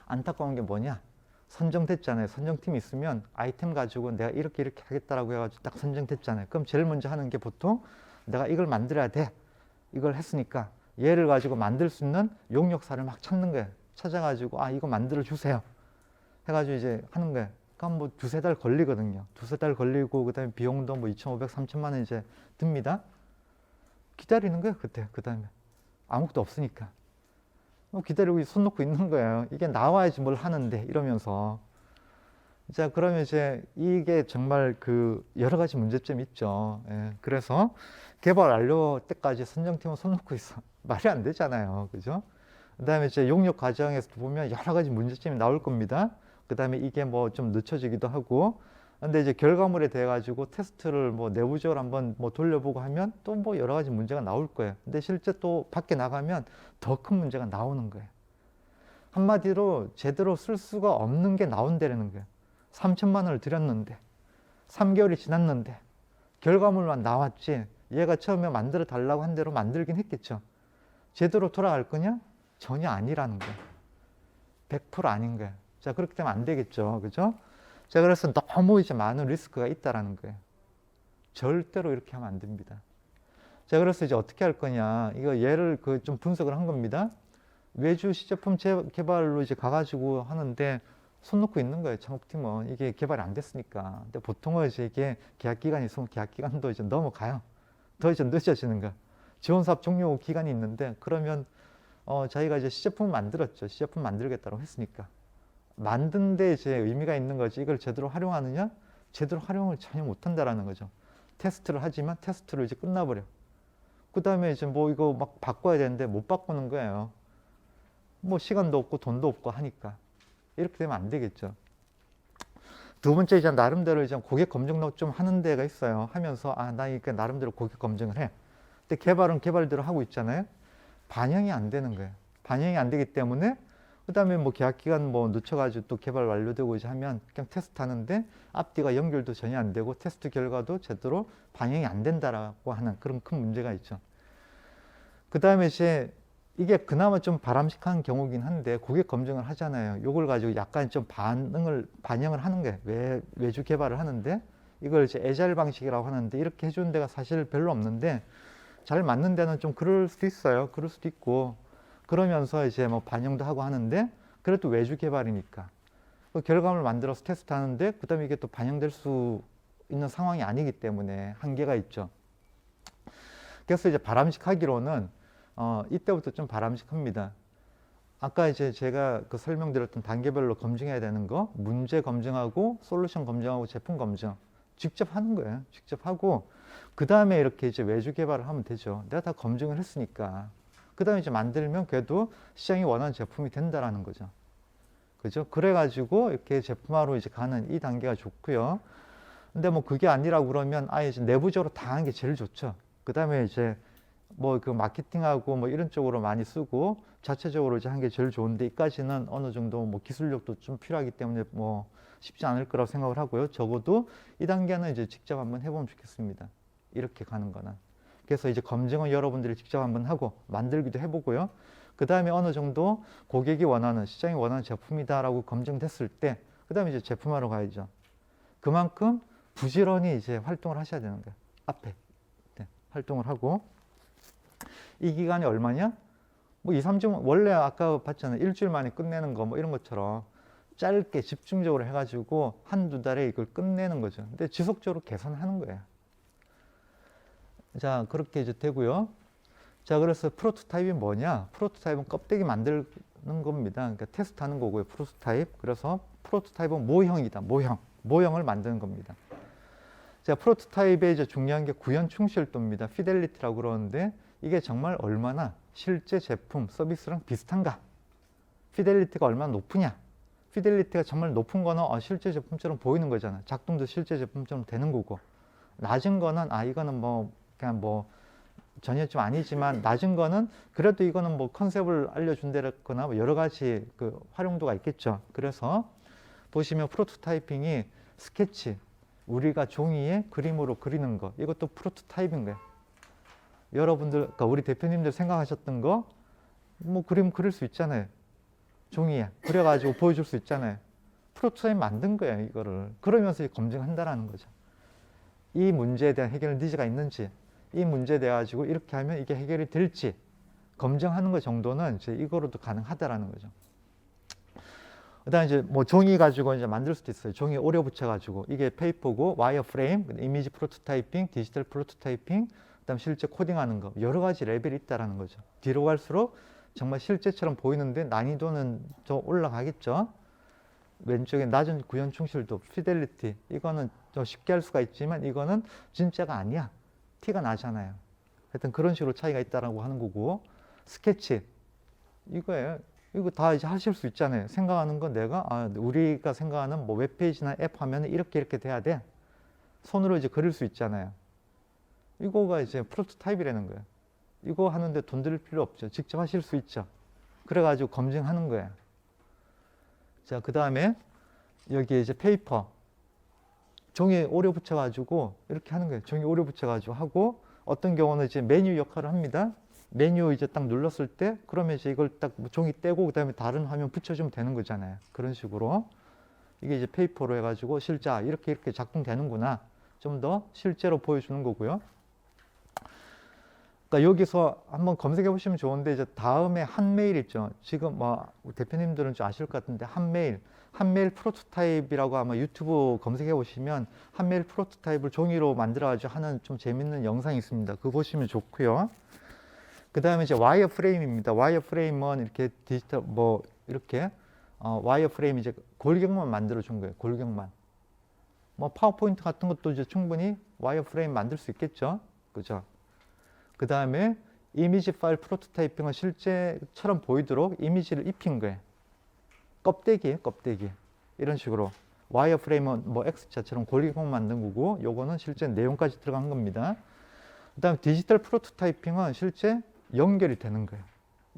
안타까운 게 뭐냐? 선정됐잖아요. 선정팀이 있으면 아이템 가지고 내가 이렇게 하겠다라고 해가지고 딱 선정됐잖아요. 그럼 제일 먼저 하는 게 보통 내가 이걸 만들어야 돼. 이걸 했으니까 얘를 가지고 만들 수 있는 용역사를 막 찾는 거예요. 찾아가지고 아 이거 만들어 주세요 해가지고 이제 하는 거예요. 그럼 뭐 두세 달 걸리거든요. 두세 달 걸리고 그다음에 비용도 뭐 2,500, 3,000만 원 이제 듭니다. 기다리는 거예요. 그때 그다음에 아무것도 없으니까 기다리고 손 놓고 있는 거예요. 이게 나와야지 뭘 하는데 이러면서. 자, 그러면 이제 이게 정말 그 여러 가지 문제점이 있죠. 예, 그래서 개발 완료 때까지 선정팀은 손 놓고 있어. 말이 안 되잖아요. 그죠? 그 다음에 이제 용역 과정에서 보면 여러 가지 문제점이 나올 겁니다. 그 다음에 이게 뭐 좀 늦춰지기도 하고. 근데 이제 결과물에 대해 가지고 테스트를 뭐 내부적으로 한번 뭐 돌려보고 하면 또 뭐 여러 가지 문제가 나올 거예요. 근데 실제 또 밖에 나가면 더 큰 문제가 나오는 거예요. 한마디로 제대로 쓸 수가 없는 게 나온다는 거예요. 3,000만 원을 들였는데 3개월이 지났는데 결과물만 나왔지 얘가 처음에 만들어 달라고 한 대로 만들긴 했겠죠. 제대로 돌아갈 거냐? 전혀 아니라는 거예요. 100% 아닌 거예요. 자, 그렇게 되면 안 되겠죠. 그죠? 자, 그래서 너무 이제 많은 리스크가 있다라는 거예요. 절대로 이렇게 하면 안 됩니다. 자, 그래서 이제 어떻게 할 거냐. 이거 얘를 그 좀 분석을 한 겁니다. 외주 시제품 개발로 이제 가가지고 하는데 손 놓고 있는 거예요. 창업팀은. 이게 개발이 안 됐으니까. 근데 보통은 이제 이게 계약 기간이 있으면 계약 기간도 이제 넘어가요. 더 이제 늦어지는 거야. 지원사업 종료 기간이 있는데 그러면 자기가 이제 시제품을 만들었죠. 시제품 만들겠다고 했으니까. 만든 데 이제 의미가 있는 거지. 이걸 제대로 활용하느냐? 제대로 활용을 전혀 못 한다라는 거죠. 테스트를 하지만 테스트를 이제 끝나버려. 그 다음에 이제 뭐 이거 막 바꿔야 되는데 못 바꾸는 거예요. 뭐 시간도 없고 돈도 없고 하니까. 이렇게 되면 안 되겠죠. 두 번째 이제 나름대로 이제 고객 검증도 좀 하는 데가 있어요. 하면서 나 이게 나름대로 고객 검증을 해. 근데 개발은 개발대로 하고 있잖아요. 반영이 안 되는 거예요. 반영이 안 되기 때문에 그다음에 뭐 계약 기간 뭐 늦춰가지고 또 개발 완료되고 이제 하면 그냥 테스트 하는데 앞뒤가 연결도 전혀 안 되고 테스트 결과도 제대로 반영이 안 된다라고 하는 그런 큰 문제가 있죠. 그다음에 이제 이게 그나마 좀 바람직한 경우긴 한데 고객 검증을 하잖아요. 이걸 가지고 약간 좀 반영을 하는 거예요. 외주 개발을 하는데 이걸 이제 애자일 방식이라고 하는데 이렇게 해주는 데가 사실 별로 없는데 잘 맞는 데는 좀 그럴 수도 있어요. 그럴 수도 있고 그러면서 이제 뭐 반영도 하고 하는데 그래도 외주 개발이니까 그 결과물을 만들어서 테스트하는데 그다음에 이게 또 반영될 수 있는 상황이 아니기 때문에 한계가 있죠. 그래서 이제 바람직하기로는 이때부터 좀 바람직합니다. 아까 이제 제가 그 설명드렸던 단계별로 검증해야 되는 거 문제 검증하고 솔루션 검증하고 제품 검증 직접 하는 거예요. 직접 하고 그 다음에 이렇게 이제 외주 개발을 하면 되죠. 내가 다 검증을 했으니까. 그 다음에 이제 만들면 그래도 시장이 원하는 제품이 된다라는 거죠. 그죠? 그래가지고 이렇게 제품화로 이제 가는 이 단계가 좋고요. 근데 뭐 그게 아니라고 그러면 아예 이제 내부적으로 다 하는 게 제일 좋죠. 그 다음에 이제 뭐 그 마케팅하고 뭐 이런 쪽으로 많이 쓰고 자체적으로 이제 한 게 제일 좋은데 이까지는 어느 정도 뭐 기술력도 좀 필요하기 때문에 뭐 쉽지 않을 거라고 생각을 하고요. 적어도 이 단계는 이제 직접 한번 해보면 좋겠습니다. 이렇게 가는 거는. 그래서 이제 검증은 여러분들이 직접 한번 하고 만들기도 해보고요. 그 다음에 어느 정도 고객이 원하는 시장이 원하는 제품이다라고 검증됐을 때 그 다음에 이제 제품화로 가야죠. 그만큼 부지런히 이제 활동을 하셔야 되는 거예요. 앞에 활동을 하고 이 기간이 얼마냐? 뭐 2, 3주 원래 아까 봤잖아요. 일주일 만에 끝내는 거 뭐 이런 것처럼 짧게 집중적으로 해가지고 한두 달에 이걸 끝내는 거죠. 근데 지속적으로 개선하는 거예요. 자, 그렇게 이제 되고요. 자, 그래서 프로토타입이 뭐냐? 프로토타입은 껍데기 만드는 겁니다. 그러니까 테스트하는 거고요. 프로토타입. 그래서 프로토타입은 모형이다. 모형을 만드는 겁니다. 자, 프로토타입에 이제 중요한 게 구현 충실도입니다. 피델리티라고 그러는데 이게 정말 얼마나 실제 제품, 서비스랑 비슷한가? 피델리티가 얼마나 높으냐? 피델리티가 정말 높은 거는 실제 제품처럼 보이는 거잖아. 작동도 실제 제품처럼 되는 거고. 낮은 거는 이거는 뭐 그냥 뭐 전혀 좀 아니지만 낮은 거는 그래도 이거는 뭐 컨셉을 알려준다거나 뭐 여러 가지 그 활용도가 있겠죠. 그래서 보시면 프로토타이핑이 스케치, 우리가 종이에 그림으로 그리는 거 이것도 프로토타입인 거예요. 여러분들, 그러니까 우리 대표님들 생각하셨던 거 뭐 그림 그릴 수 있잖아요. 종이에 그려가지고 보여줄 수 있잖아요. 프로토타입 만든 거예요, 이거를. 그러면서 검증한다라는 거죠. 이 문제에 대한 해결 니즈가 있는지, 이 문제에 대해 가지고 이렇게 하면 이게 해결이 될지, 검증하는 것 정도는 이제 이거로도 가능하다라는 거죠. 그다음 이제 뭐 종이 가지고 이제 만들 수도 있어요. 종이 오려 붙여 가지고 이게 페이퍼고 와이어 프레임, 이미지 프로토타이핑, 디지털 프로토타이핑, 그다음 실제 코딩하는 거 여러 가지 레벨이 있다라는 거죠. 뒤로 갈수록 정말 실제처럼 보이는데 난이도는 좀 올라가겠죠. 왼쪽에 낮은 구현 충실도, 피델리티 이거는 좀 쉽게 할 수가 있지만 이거는 진짜가 아니야. 티가 나잖아요. 하여튼 그런 식으로 차이가 있다라고 하는 거고 스케치 이거예요. 이거 다 이제 하실 수 있잖아요. 생각하는 건 내가 우리가 생각하는 뭐 웹페이지나 앱 화면은 이렇게 돼야 돼. 손으로 이제 그릴 수 있잖아요. 이거가 이제 프로토타입이라는 거예요. 이거 하는데 돈 들일 필요 없죠. 직접 하실 수 있죠. 그래가지고 검증하는 거예요. 자, 그 다음에 여기에 이제 페이퍼 종이에 오려 붙여가지고 이렇게 하는 거예요. 종이 오려 붙여가지고 하고 어떤 경우는 이제 메뉴 역할을 합니다. 메뉴 이제 딱 눌렀을 때 그러면 이제 이걸 딱 종이 떼고 그다음에 다른 화면 붙여주면 되는 거잖아요. 그런 식으로 이게 이제 페이퍼로 해가지고 실제 이렇게 작동되는구나 좀 더 실제로 보여주는 거고요. 그러니까 여기서 한번 검색해 보시면 좋은데 이제 다음에 한메일 있죠. 지금 뭐 대표님들은 좀 아실 것 같은데 한메일 프로토타입이라고 아마 유튜브 검색해 보시면 한메일 프로토타입을 종이로 만들어 가지고 하는 좀 재밌는 영상이 있습니다. 그거 보시면 좋고요. 그 다음에 이제 와이어 프레임입니다. 와이어 프레임은 이렇게 디지털 뭐 이렇게 와이어 프레임 이제 골격만 만들어 준 거예요. 골격만. 뭐 파워포인트 같은 것도 이제 충분히 와이어 프레임 만들 수 있겠죠. 그죠? 그 다음에 이미지 파일 프로토타이핑은 실제처럼 보이도록 이미지를 입힌 거예요. 껍데기. 이런 식으로. 와이어 프레임은 뭐 X자처럼 골격만 만든 거고, 요거는 실제 내용까지 들어간 겁니다. 그 다음에 디지털 프로토타이핑은 실제 연결이 되는 거예요.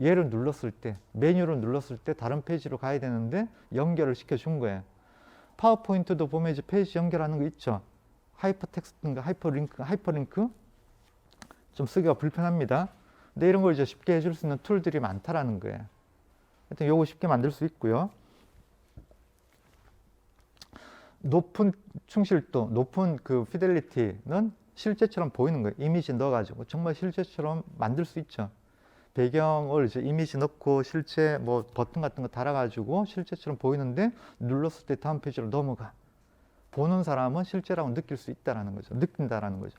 얘를 눌렀을 때, 메뉴를 눌렀을 때 다른 페이지로 가야 되는데 연결을 시켜준 거예요. 파워포인트도 보면 이제 페이지 연결하는 거 있죠. 하이퍼텍스트인가 하이퍼링크 좀 쓰기가 불편합니다. 근데 이런 걸 이제 쉽게 해줄 수 있는 툴들이 많다라는 거예요. 하여튼 요거 쉽게 만들 수 있고요. 높은 충실도, 높은 그 피델리티는 실제처럼 보이는 거예요. 이미지 넣어가지고 정말 실제처럼 만들 수 있죠. 배경을 이제 이미지 넣고 실제 뭐 버튼 같은 거 달아가지고 실제처럼 보이는데 눌렀을 때 다음 페이지로 넘어가. 보는 사람은 실제라고 느낄 수 있다라는 거죠. 느낀다라는 거죠.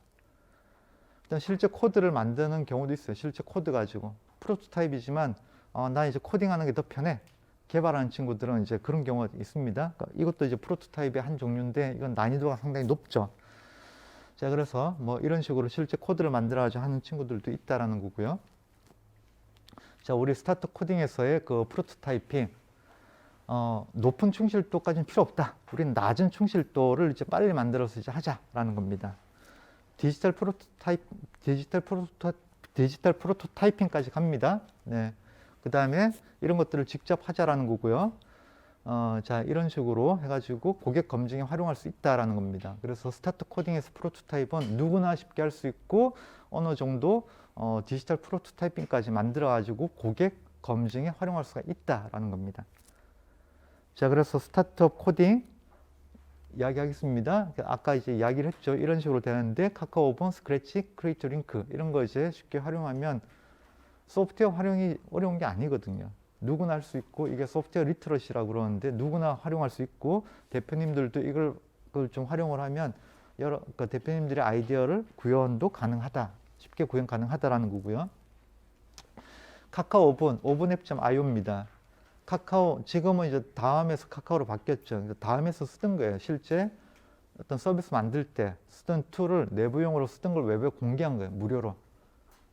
일단 실제 코드를 만드는 경우도 있어요. 실제 코드 가지고 프로토타입이지만 나 이제 코딩하는 게 더 편해. 개발하는 친구들은 이제 그런 경우가 있습니다. 그러니까 이것도 이제 프로토타입의 한 종류인데 이건 난이도가 상당히 높죠. 자, 그래서 뭐 이런 식으로 실제 코드를 만들어가지고 하는 친구들도 있다라는 거고요. 자, 우리 스타트 코딩에서의 그 프로토타이핑, 높은 충실도까지는 필요 없다. 우리는 낮은 충실도를 이제 빨리 만들어서 이제 하자라는 겁니다. 디지털 프로토타이핑까지 갑니다. 네. 그 다음에 이런 것들을 직접 하자라는 거고요. 자, 이런 식으로 해가지고 고객 검증에 활용할 수 있다라는 겁니다. 그래서 스타트 코딩에서 프로토타입은 누구나 쉽게 할 수 있고 어느 정도 디지털 프로토타이핑까지 만들어가지고 고객 검증에 활용할 수가 있다라는 겁니다. 자, 그래서 스타트업 코딩 이야기하겠습니다. 아까 이제 이야기를 했죠. 이런 식으로 되는데 카카오 오븐, 스크래치, 크리에이트 링크 이런 거 이제 쉽게 활용하면 소프트웨어 활용이 어려운 게 아니거든요. 누구나 할 수 있고 이게 소프트웨어 리터러시라고 그러는데 누구나 활용할 수 있고 대표님들도 이걸 좀 활용을 하면 그러니까 대표님들의 아이디어를 구현도 가능하다. 쉽게 구현 가능하다라는 거고요. 카카오 오븐 앱.io입니다. 카카오 지금은 이제 다음에서 카카오로 바뀌었죠. 다음에서 쓰던 거예요. 실제 어떤 서비스 만들 때 쓰던 툴을 내부용으로 쓰던 걸 웹에 공개한 거예요. 무료로.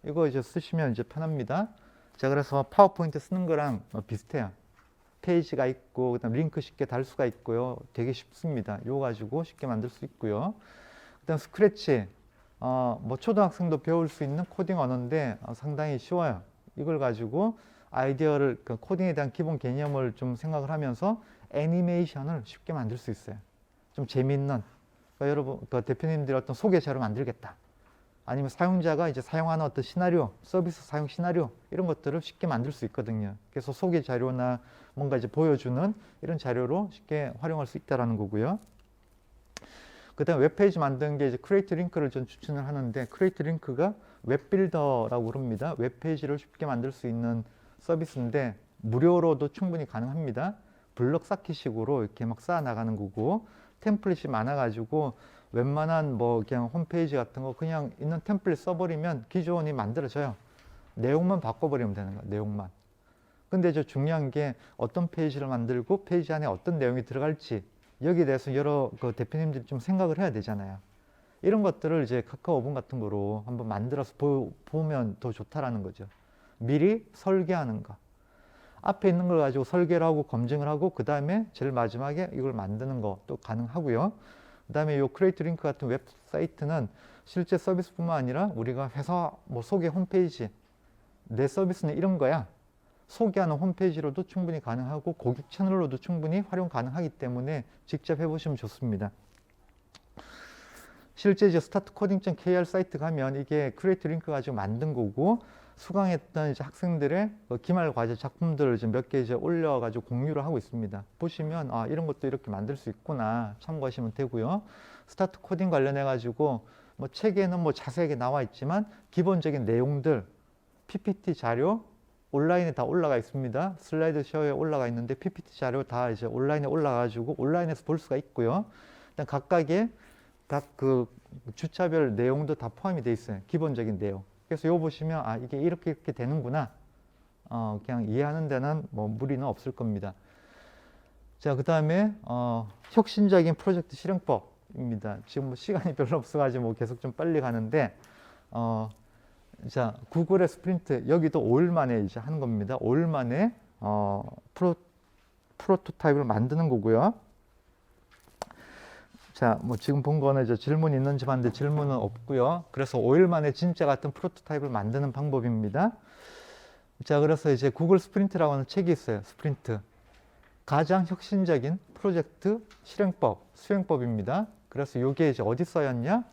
이거 이제 쓰시면 이제 편합니다. 자, 그래서 파워포인트 쓰는 거랑 비슷해요. 페이지가 있고 그다음 링크 쉽게 달 수가 있고요. 되게 쉽습니다. 이거 가지고 쉽게 만들 수 있고요. 그다음 스크래치 뭐 초등학생도 배울 수 있는 코딩 언어인데 상당히 쉬워요. 이걸 가지고 아이디어를 코딩에 대한 기본 개념을 좀 생각을 하면서 애니메이션을 쉽게 만들 수 있어요. 좀 재미있는 그러니까 여러분 대표님들이 어떤 소개자료 만들겠다. 아니면 사용자가 이제 사용하는 어떤 시나리오, 서비스 사용 시나리오 이런 것들을 쉽게 만들 수 있거든요. 그래서 소개 자료나 뭔가 이제 보여주는 이런 자료로 쉽게 활용할 수 있다라는 거고요. 그다음 웹페이지 만드는 게 이제 크리에이트 링크를 전 추천을 하는데 크리에이트 링크가 웹빌더라고 그럽니다. 웹페이지를 쉽게 만들 수 있는 서비스인데 무료로도 충분히 가능합니다. 블럭 쌓기식으로 이렇게 막 쌓아 나가는 거고, 템플릿이 많아가지고 웬만한 뭐 그냥 홈페이지 같은 거 그냥 있는 템플릿 써버리면 기존이 만들어져요. 내용만 바꿔버리면 되는 거야, 내용만. 근데 저 중요한 게 어떤 페이지를 만들고 페이지 안에 어떤 내용이 들어갈지 여기에 대해서 여러 그 대표님들이 좀 생각을 해야 되잖아요. 이런 것들을 이제 카카오 오븐 같은 거로 한번 만들어서 보면 더 좋다라는 거죠. 미리 설계하는 거. 앞에 있는 걸 가지고 설계를 하고 검증을 하고 그 다음에 제일 마지막에 이걸 만드는 것도 가능하고요. 그 다음에 이 크리에이트 링크 같은 웹사이트는 실제 서비스뿐만 아니라 우리가 회사 뭐 소개 홈페이지, 내 서비스는 이런 거야, 소개하는 홈페이지로도 충분히 가능하고 고객 채널로도 충분히 활용 가능하기 때문에 직접 해보시면 좋습니다. 실제 이제 startcoding.kr 사이트 가면 이게 크리에이트 링크 가지고 만든 거고, 수강했던 이제 학생들의 기말 과제 작품들을 이제 몇 개 이제 올려가지고 공유를 하고 있습니다. 보시면 아, 이런 것도 이렇게 만들 수 있구나 참고하시면 되고요. 스타트 코딩 관련해 가지고 뭐 책에는 뭐 자세하게 나와 있지만 기본적인 내용들 PPT 자료 온라인에 다 올라가 있습니다. 슬라이드 셔에 올라가 있는데 PPT 자료 다 이제 온라인에 올라가지고 온라인에서 볼 수가 있고요. 일단 각각의 각 그 주차별 내용도 다 포함이 되어 있어요. 기본적인 내용. 그래서 이거 보시면 아, 이게 이렇게 되는구나. 그냥 이해하는 데는 뭐 무리는 없을 겁니다. 자, 그 다음에 혁신적인 프로젝트 실행법입니다. 지금 뭐 시간이 별로 없어가지고 뭐 계속 좀 빨리 가는데 자, 구글의 스프린트 여기도 5일 만에 이제 하는 겁니다. 5일 만에 프로토타입을 만드는 거고요. 자, 뭐 지금 본 거는 이제 질문 있는지 봤는데 질문은 없고요. 그래서 5일 만에 진짜 같은 프로토타입을 만드는 방법입니다. 자, 그래서 이제 구글 스프린트라고 하는 책이 있어요. 스프린트. 가장 혁신적인 프로젝트 실행법, 수행법입니다. 그래서 이게 이제 어디 써였냐?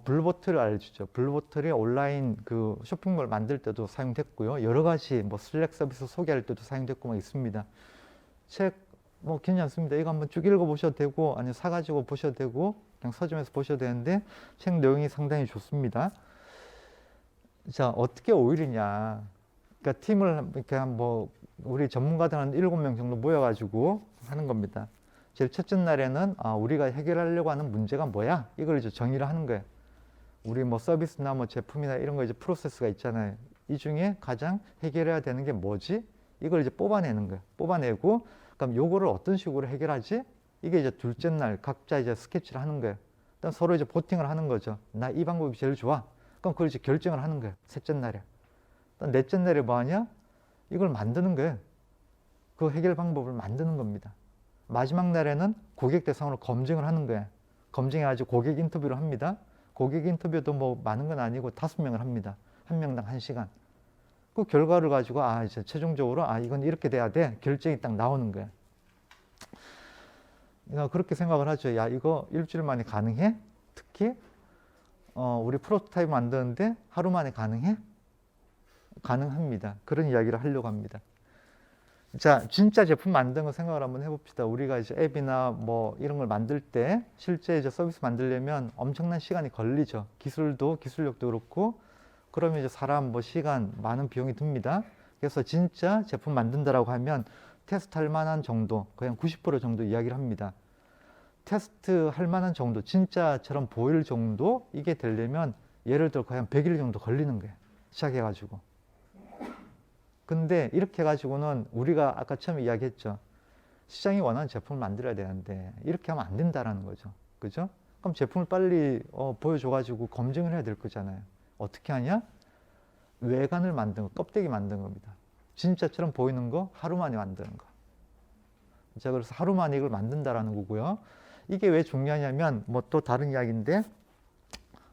블루보틀을 알려주죠. 블루보틀이 온라인 그 쇼핑몰 만들 때도 사용됐고요. 여러 가지 뭐 슬랙 서비스 소개할 때도 사용됐고 막 있습니다. 책 뭐 괜찮습니다. 이거 한번 쭉 읽어보셔도 되고 아니면 사가지고 보셔도 되고 그냥 서점에서 보셔도 되는데 책 내용이 상당히 좋습니다. 자, 어떻게 5일이냐? 그러니까 팀을 이렇게 뭐 우리 전문가들 한 7명 정도 모여가지고 하는 겁니다. 제일 첫째 날에는 우리가 해결하려고 하는 문제가 뭐야? 이걸 이제 정의를 하는 거예요. 우리 뭐 서비스나 뭐 제품이나 이런 거 이제 프로세스가 있잖아요. 이 중에 가장 해결해야 되는 게 뭐지? 이걸 이제 뽑아내는 거예요. 뽑아내고 그럼 요거를 어떤 식으로 해결하지? 이게 이제 둘째 날 각자 이제 스케치를 하는 거예요. 일단 서로 이제 보팅을 하는 거죠. 나 이 방법이 제일 좋아. 그럼 그걸 이제 결정을 하는 거예요. 셋째 날에. 또 넷째 날에 뭐 하냐? 이걸 만드는 거예요. 그 해결 방법을 만드는 겁니다. 마지막 날에는 고객 대상으로 검증을 하는 거예요. 검증해가지고 고객 인터뷰를 합니다. 고객 인터뷰도 뭐 많은 건 아니고 5명을 합니다. 한 명당 1시간. 그 결과를 가지고 이제 최종적으로 이건 이렇게 돼야 돼. 결정이 딱 나오는 거예요. 그러니까 그렇게 생각을 하죠. 야, 이거 일주일 만에 가능해? 특히 우리 프로토타입 만드는데 하루 만에 가능해? 가능합니다. 그런 이야기를 하려고 합니다. 자, 진짜 제품 만드는 거 생각을 한번 해봅시다. 우리가 이제 앱이나 뭐 이런 걸 만들 때 실제 이제 서비스 만들려면 엄청난 시간이 걸리죠. 기술력도 그렇고, 그러면 이제 사람 뭐 시간 많은 비용이 듭니다. 그래서 진짜 제품 만든다라고 하면 테스트 할 만한 정도, 그냥 90% 정도 이야기를 합니다. 테스트 할 만한 정도, 진짜처럼 보일 정도 이게 되려면 예를 들어 그냥 100일 정도 걸리는 거예요. 시작해가지고. 근데 이렇게 해가지고는 우리가 아까 처음에 이야기했죠. 시장이 원하는 제품을 만들어야 되는데 이렇게 하면 안 된다라는 거죠. 그죠? 그럼 제품을 빨리 보여줘가지고 검증을 해야 될 거잖아요. 어떻게 하냐? 외관을 만든 거, 껍데기 만든 겁니다. 진짜처럼 보이는 거 하루 만에 만드는 거. 자, 그래서 하루 만에 이걸 만든다라는 거고요. 이게 왜 중요하냐면 뭐 또 다른 이야기인데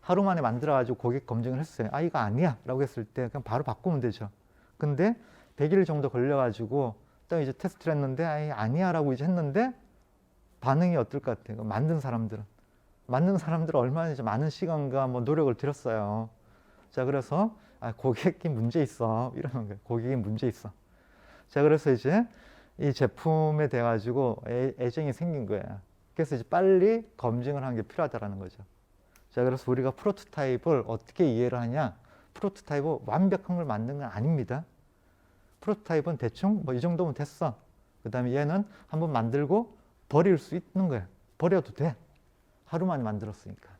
하루 만에 만들어가지고 고객 검증을 했어요. 이거 아니야 라고 했을 때 그냥 바로 바꾸면 되죠. 근데 100일 정도 걸려가지고 딱 이제 테스트를 했는데 아니야 라고 이제 했는데 반응이 어떨 것 같아요? 만든 사람들은 얼마나 이제 많은 시간과 뭐 노력을 들였어요. 자, 그래서 고객이 문제 있어 이러는 거예요. 고객이 문제 있어. 자, 그래서 이제 이 제품에 대해 가지고 애정이 생긴 거예요. 그래서 이제 빨리 검증을 하는 게 필요하다라는 거죠. 자, 그래서 우리가 프로토타입을 어떻게 이해를 하냐? 프로토타입은 완벽한 걸 만든 건 아닙니다. 프로토타입은 대충 뭐 이 정도면 됐어. 그 다음에 얘는 한번 만들고 버릴 수 있는 거야. 버려도 돼. 하루 만에 만들었으니까.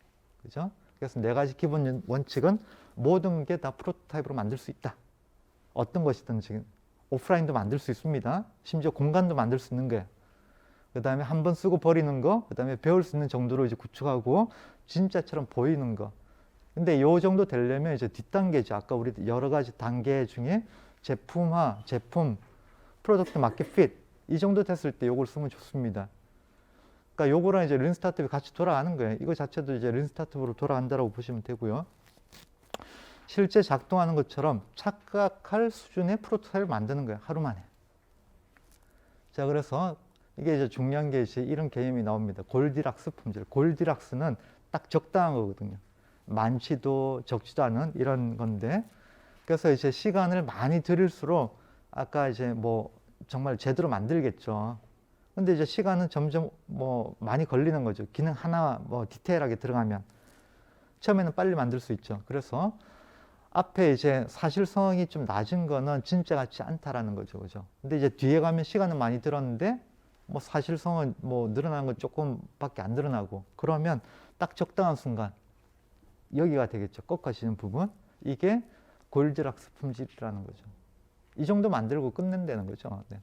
그죠? 그래서 네 가지 기본 원칙은 모든 게 다 프로토타입으로 만들 수 있다. 어떤 것이든 지금 오프라인도 만들 수 있습니다. 심지어 공간도 만들 수 있는 거예요. 그 다음에 한 번 쓰고 버리는 거, 그 다음에 배울 수 있는 정도로 이제 구축하고 진짜처럼 보이는 거. 근데 요 정도 되려면 이제 뒷단계죠. 아까 우리 여러 가지 단계 중에 제품화, 제품, 프로덕트 마켓 핏, 이 정도 됐을 때 요걸 쓰면 좋습니다. 그러니까 요거랑 이제 린 스타트업이 같이 돌아가는 거예요. 이거 자체도 이제 린 스타트업으로 돌아간다라고 보시면 되고요. 실제 작동하는 것처럼 착각할 수준의 프로토타입을 만드는 거예요. 하루 만에. 자, 그래서 이게 이제 중요한 게 이제 이런 개념이 나옵니다. 골디락스 품질. 골디락스는 딱 적당한 거거든요. 많지도 적지도 않은 이런 건데, 그래서 이제 시간을 많이 들일수록 아까 이제 뭐 정말 제대로 만들겠죠. 근데 이제 시간은 점점 뭐 많이 걸리는 거죠. 기능 하나 뭐 디테일하게 들어가면. 처음에는 빨리 만들 수 있죠. 그래서 앞에 이제 사실성이 좀 낮은 거는 진짜 같지 않다라는 거죠. 그죠? 근데 이제 뒤에 가면 시간은 많이 들었는데 뭐 사실성은 뭐 늘어나는 건 조금밖에 안 늘어나고, 그러면 딱 적당한 순간 여기가 되겠죠. 꺾어지는 부분. 이게 골디락스 품질이라는 거죠. 이 정도 만들고 끝낸다는 거죠. 네.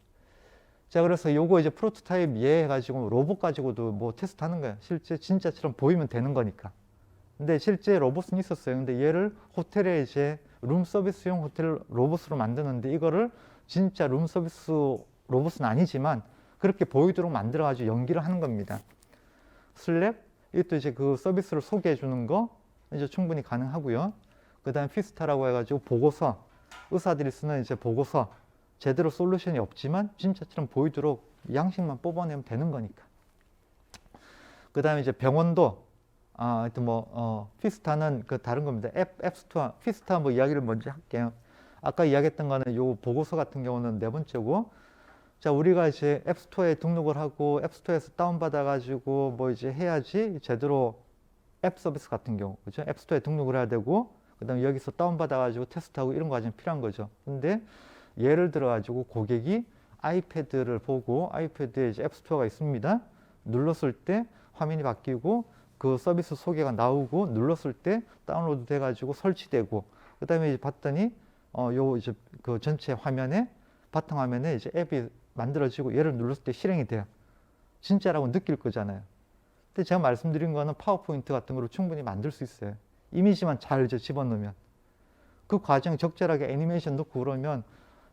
자, 그래서 요거 이제 프로토타입 이해해가지고 로봇 가지고도 뭐 테스트 하는 거예요. 실제 진짜처럼 보이면 되는 거니까. 근데 실제 로봇은 있었어요. 근데 얘를 호텔에 이제 룸 서비스용 호텔 로봇으로 만드는데, 이거를 진짜 룸 서비스 로봇은 아니지만 그렇게 보이도록 만들어가지고 연기를 하는 겁니다. 슬랩, 이것도 이제 그 서비스를 소개해 주는 거 이제 충분히 가능하고요. 그 다음에 피스타라고 해가지고 보고서, 의사들이 쓰는 이제 보고서, 제대로 솔루션이 없지만 진짜처럼 보이도록 양식만 뽑아내면 되는 거니까. 그 다음에 이제 병원도 하여튼 피스타는 그 다른 겁니다. 앱스토어, 피스타 뭐 이야기를 먼저 할게요. 아까 이야기했던 거는 요 보고서 같은 경우는 네 번째고, 자, 우리가 이제 앱스토어에 등록을 하고 앱스토어에서 다운받아가지고 뭐 이제 해야지 제대로 앱 서비스 같은 경우, 그죠? 앱스토어에 등록을 해야 되고, 그 다음에 여기서 다운받아가지고 테스트하고 이런 과정이 필요한 거죠. 근데 예를 들어가지고 고객이 아이패드를 보고, 아이패드에 이제 앱스토어가 있습니다. 눌렀을 때 화면이 바뀌고 그 서비스 소개가 나오고, 눌렀을 때 다운로드 돼가지고 설치되고, 그 다음에 이제 봤더니 요 이제 그 전체 화면에, 바탕화면에 이제 앱이 만들어지고 얘를 눌렀을 때 실행이 돼요. 진짜라고 느낄 거잖아요. 근데 제가 말씀드린 거는 파워포인트 같은 거로 충분히 만들 수 있어요. 이미지만 잘 이제 집어넣으면. 그 과정 적절하게 애니메이션 넣고 그러면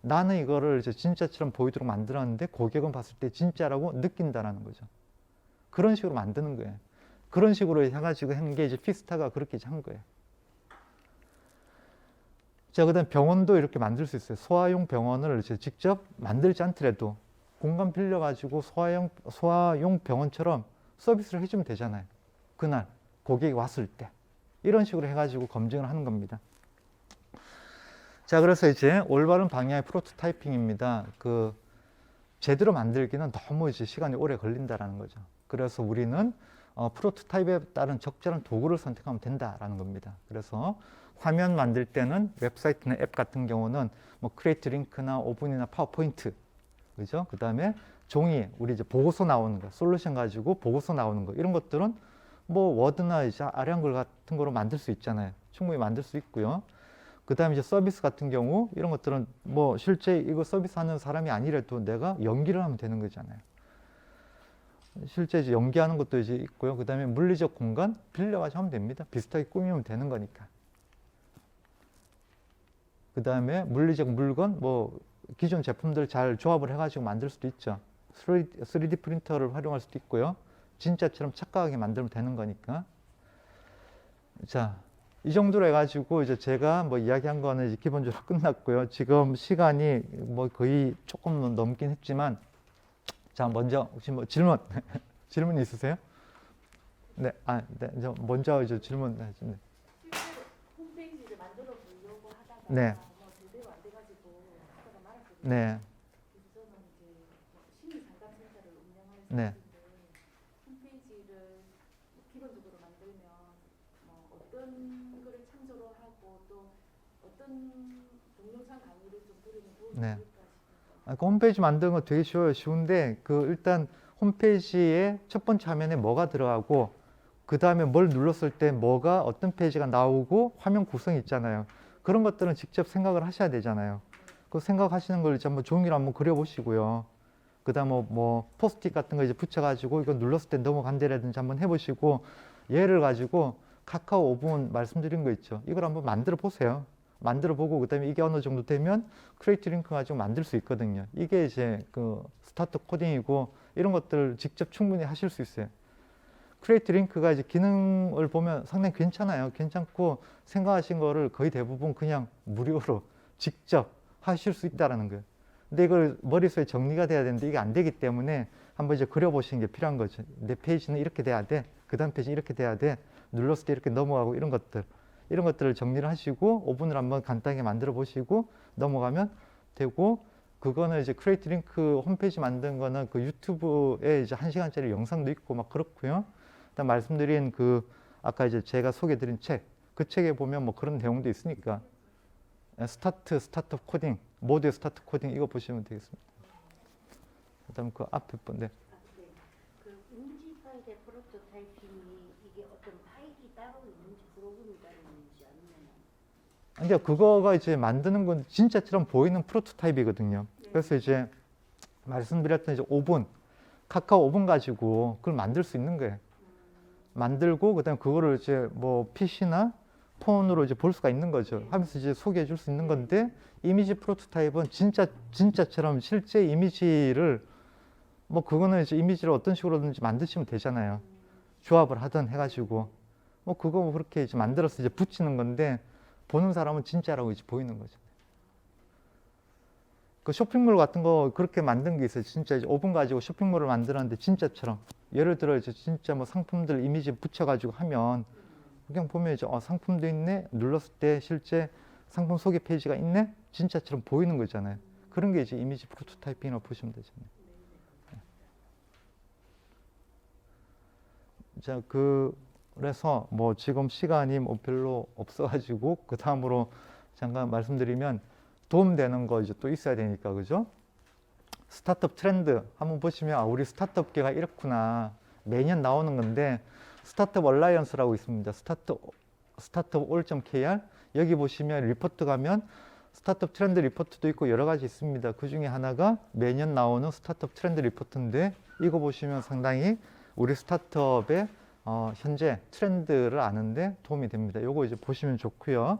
나는 이거를 이제 진짜처럼 보이도록 만들었는데 고객은 봤을 때 진짜라고 느낀다라는 거죠. 그런 식으로 만드는 거예요. 그런 식으로 해가지고 한 게 이제 피스타가 그렇게 한 거예요. 자, 그 다음 병원도 이렇게 만들 수 있어요. 소아용 병원을 이제 직접 만들지 않더라도 공간 빌려가지고 소아용 병원처럼 서비스를 해주면 되잖아요. 그날 고객이 왔을 때. 이런 식으로 해가지고 검증을 하는 겁니다. 자, 그래서 이제 올바른 방향의 프로토타이핑입니다. 그 제대로 만들기는 너무 이제 시간이 오래 걸린다라는 거죠. 그래서 우리는 프로토타입에 따른 적절한 도구를 선택하면 된다라는 겁니다. 그래서 화면 만들 때는 웹사이트나 앱 같은 경우는 뭐 크리에이트 링크나 오븐이나 파워포인트, 그죠? 그 다음에 종이, 우리 이제 보고서 나오는 거, 솔루션 가지고 보고서 나오는 거, 이런 것들은 뭐 워드나 이제 아래 한글 같은 거로 만들 수 있잖아요. 충분히 만들 수 있고요. 그 다음에 이제 서비스 같은 경우, 이런 것들은 뭐 실제 이거 서비스 하는 사람이 아니라도 내가 연기를 하면 되는 거잖아요. 실제 이제 연기하는 것도 이제 있고요. 그 다음에 물리적 공간 빌려가지고 하면 됩니다. 비슷하게 꾸미면 되는 거니까. 그 다음에 물리적 물건, 뭐 기존 제품들 잘 조합을 해가지고 만들 수도 있죠. 3D 프린터를 활용할 수도 있고요. 진짜처럼 착각하게 만들면 되는 거니까. 자, 이 정도로 해가지고 이제 제가 뭐 이야기한 거는 이제 기본적으로 끝났고요. 지금 시간이 뭐 거의 조금 넘긴 했지만, 자, 먼저 혹시 뭐 질문 질문 있으세요? 네, 네, 먼저 이제 질문. 네. 홈페이지를 만들어 보려고 하다가 네. 뭐 제대로 안 돼가지고 하다가 말았거든요. 네. 그래서 저는 이제 뭐 심리 상담센터를 운영할 네. 생각인데 홈페이지를 기본적으로 만들면 뭐 어떤 거를 창조로 하고 또 동영상 강의를 좀 드리면 도움이 네. 될까 싶어서. 그 홈페이지 만드는 거 되게 쉬워요. 쉬운데 그 일단 홈페이지에 첫 번째 화면에 뭐가 들어가고 그 다음에 뭘 눌렀을 때 뭐가 어떤 페이지가 나오고 화면 구성이 있잖아요. 그런 것들은 직접 생각을 하셔야 되잖아요. 그 생각하시는 걸 이제 한번 종이로 한번 그려보시고요. 그 다음 뭐 포스트잇 같은 거 이제 붙여가지고 이거 눌렀을 때 넘어간다라든지 한번 해보시고 예를 가지고 카카오 오븐 말씀드린 거 있죠. 이걸 한번 만들어 보세요. 만들어 보고 그다음에 이게 어느 정도 되면 크리에이트 링크 가지고 만들 수 있거든요. 이게 이제 그 스타트 코딩이고 이런 것들 직접 충분히 하실 수 있어요. 크리에이트 링크가 이제 기능을 보면 상당히 괜찮아요. 괜찮고 생각하신 거를 거의 대부분 그냥 무료로 직접 하실 수 있다라는 거예요. 근데 이걸 머릿속에 정리가 돼야 되는데 이게 안 되기 때문에 한번 이제 그려보시는 게 필요한 거죠. 내 페이지는 이렇게 돼야 돼. 그 다음 페이지 이렇게 돼야 돼. 눌렀을 때 이렇게 넘어가고 이런 것들. 이런 것들을 정리를 하시고 오븐을 한번 간단하게 만들어 보시고 넘어가면 되고 그거는 이제 크리에이트 링크 홈페이지 만든 거는 그 유튜브에 이제 1시간짜리 영상도 있고 막 그렇고요. 일단 말씀드린 그 아까 이제 제가 소개해 드린 책, 그 책에 보면 뭐 그런 내용도 있으니까 스타트 코딩, 모두의 스타트 코딩 이거 보시면 되겠습니다. 그다음 그 앞에 건데 네. 그 이미지 파일의 프로토타이핑이 이게 어떤 파일이 따로 있는지 프로그램이 따로 있는지 아니면 근데 그거가 이제 만드는 건 진짜처럼 보이는 프로토타입이거든요. 그래서 이제 말씀드렸던 이제 오븐, 카카오 오븐 가지고 그걸 만들 수 있는 거예요. 만들고 그다음에 그거를 이제 뭐 PC나 폰으로 이제 볼 수가 있는 거죠. 하면서 이제 소개해 줄 수 있는 건데 이미지 프로토타입은 진짜처럼 실제 이미지를 뭐 그거는 이제 이미지를 어떤 식으로든지 만드시면 되잖아요. 조합을 하든 해가지고 뭐 그거 뭐 그렇게 이제 만들어서 이제 붙이는 건데 보는 사람은 진짜라고 이제 보이는 거죠. 그 쇼핑몰 같은 거 그렇게 만든 게 있어요. 진짜 이제 오븐 가지고 쇼핑몰을 만들었는데 진짜처럼 예를 들어 이제 진짜 뭐 상품들 이미지 붙여가지고 하면 그냥 보면 이제 상품도 있네 눌렀을 때 실제 상품 소개 페이지가 있네 진짜처럼 보이는 거잖아요. 그런 게 이제 이미지 프로토타이핑이라고 보시면 되잖아요. 자, 그래서 뭐 지금 시간이 뭐 별로 없어가지고 그 다음으로 잠깐 말씀드리면 도움되는 거 이제 또 있어야 되니까 그죠? 스타트업 트렌드 한번 보시면 우리 스타트업계가 이렇구나 매년 나오는 건데 스타트업 얼라이언스라고 있습니다. 스타트업 올.kr 여기 보시면 리포트 가면 스타트업 트렌드 리포트도 있고 여러 가지 있습니다. 그 중에 하나가 매년 나오는 스타트업 트렌드 리포트인데 이거 보시면 상당히 우리 스타트업의 현재 트렌드를 아는데 도움이 됩니다. 요거 이제 보시면 좋고요.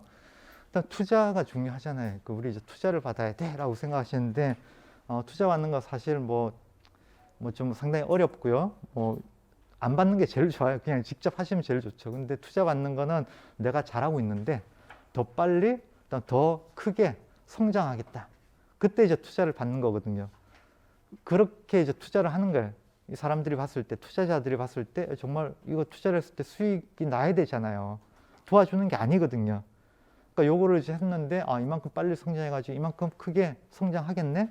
일단 투자가 중요하잖아요. 우리 이제 투자를 받아야 돼라고 생각하시는데 투자 받는 거 사실 뭐 좀 상당히 어렵고요. 안 받는 게 제일 좋아요. 그냥 직접 하시면 제일 좋죠. 근데 투자 받는 거는 내가 잘하고 있는데 더 빨리, 더 크게 성장하겠다. 그때 이제 투자를 받는 거거든요. 그렇게 이제 투자를 하는 거예요. 이 사람들이 봤을 때, 투자자들이 봤을 때 정말 이거 투자를 했을 때 수익이 나야 되잖아요. 도와주는 게 아니거든요. 그러니까 요거를 이제 했는데 이만큼 빨리 성장해가지고 이만큼 크게 성장하겠네?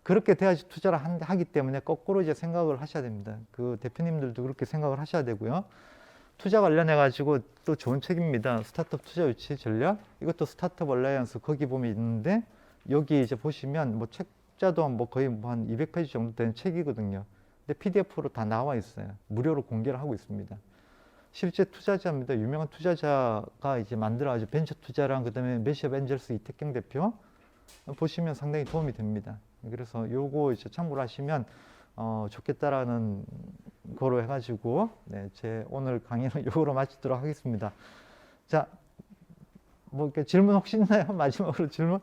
그렇게 돼야지 투자를 하기 때문에 거꾸로 이제 생각을 하셔야 됩니다. 그 대표님들도 그렇게 생각을 하셔야 되고요. 투자 관련해 가지고 또 좋은 책입니다. 스타트업 투자 유치 전략. 이것도 스타트업 얼라이언스 거기 보면 있는데 여기 이제 보시면 뭐 책자도 뭐 거의 한 200페이지 정도 되는 책이거든요. 근데 PDF로 다 나와 있어요. 무료로 공개를 하고 있습니다. 실제 투자자입니다. 유명한 투자자가 이제 만들어가지고 벤처 투자랑 그다음에 매시업 엔젤스 이태경 대표 보시면 상당히 도움이 됩니다. 그래서 요거 이제 참고를 하시면 좋겠다라는 거로 해가지고 제 오늘 강의는 요거로 마치도록 하겠습니다. 자, 뭐 이렇게 질문 혹시 있나요? 마지막으로 질문?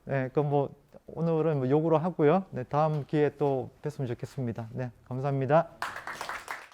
네, 그럼 뭐 오늘은 뭐 요거로 하고요. 네, 다음 기회에 또 뵀으면 좋겠습니다. 네, 감사합니다.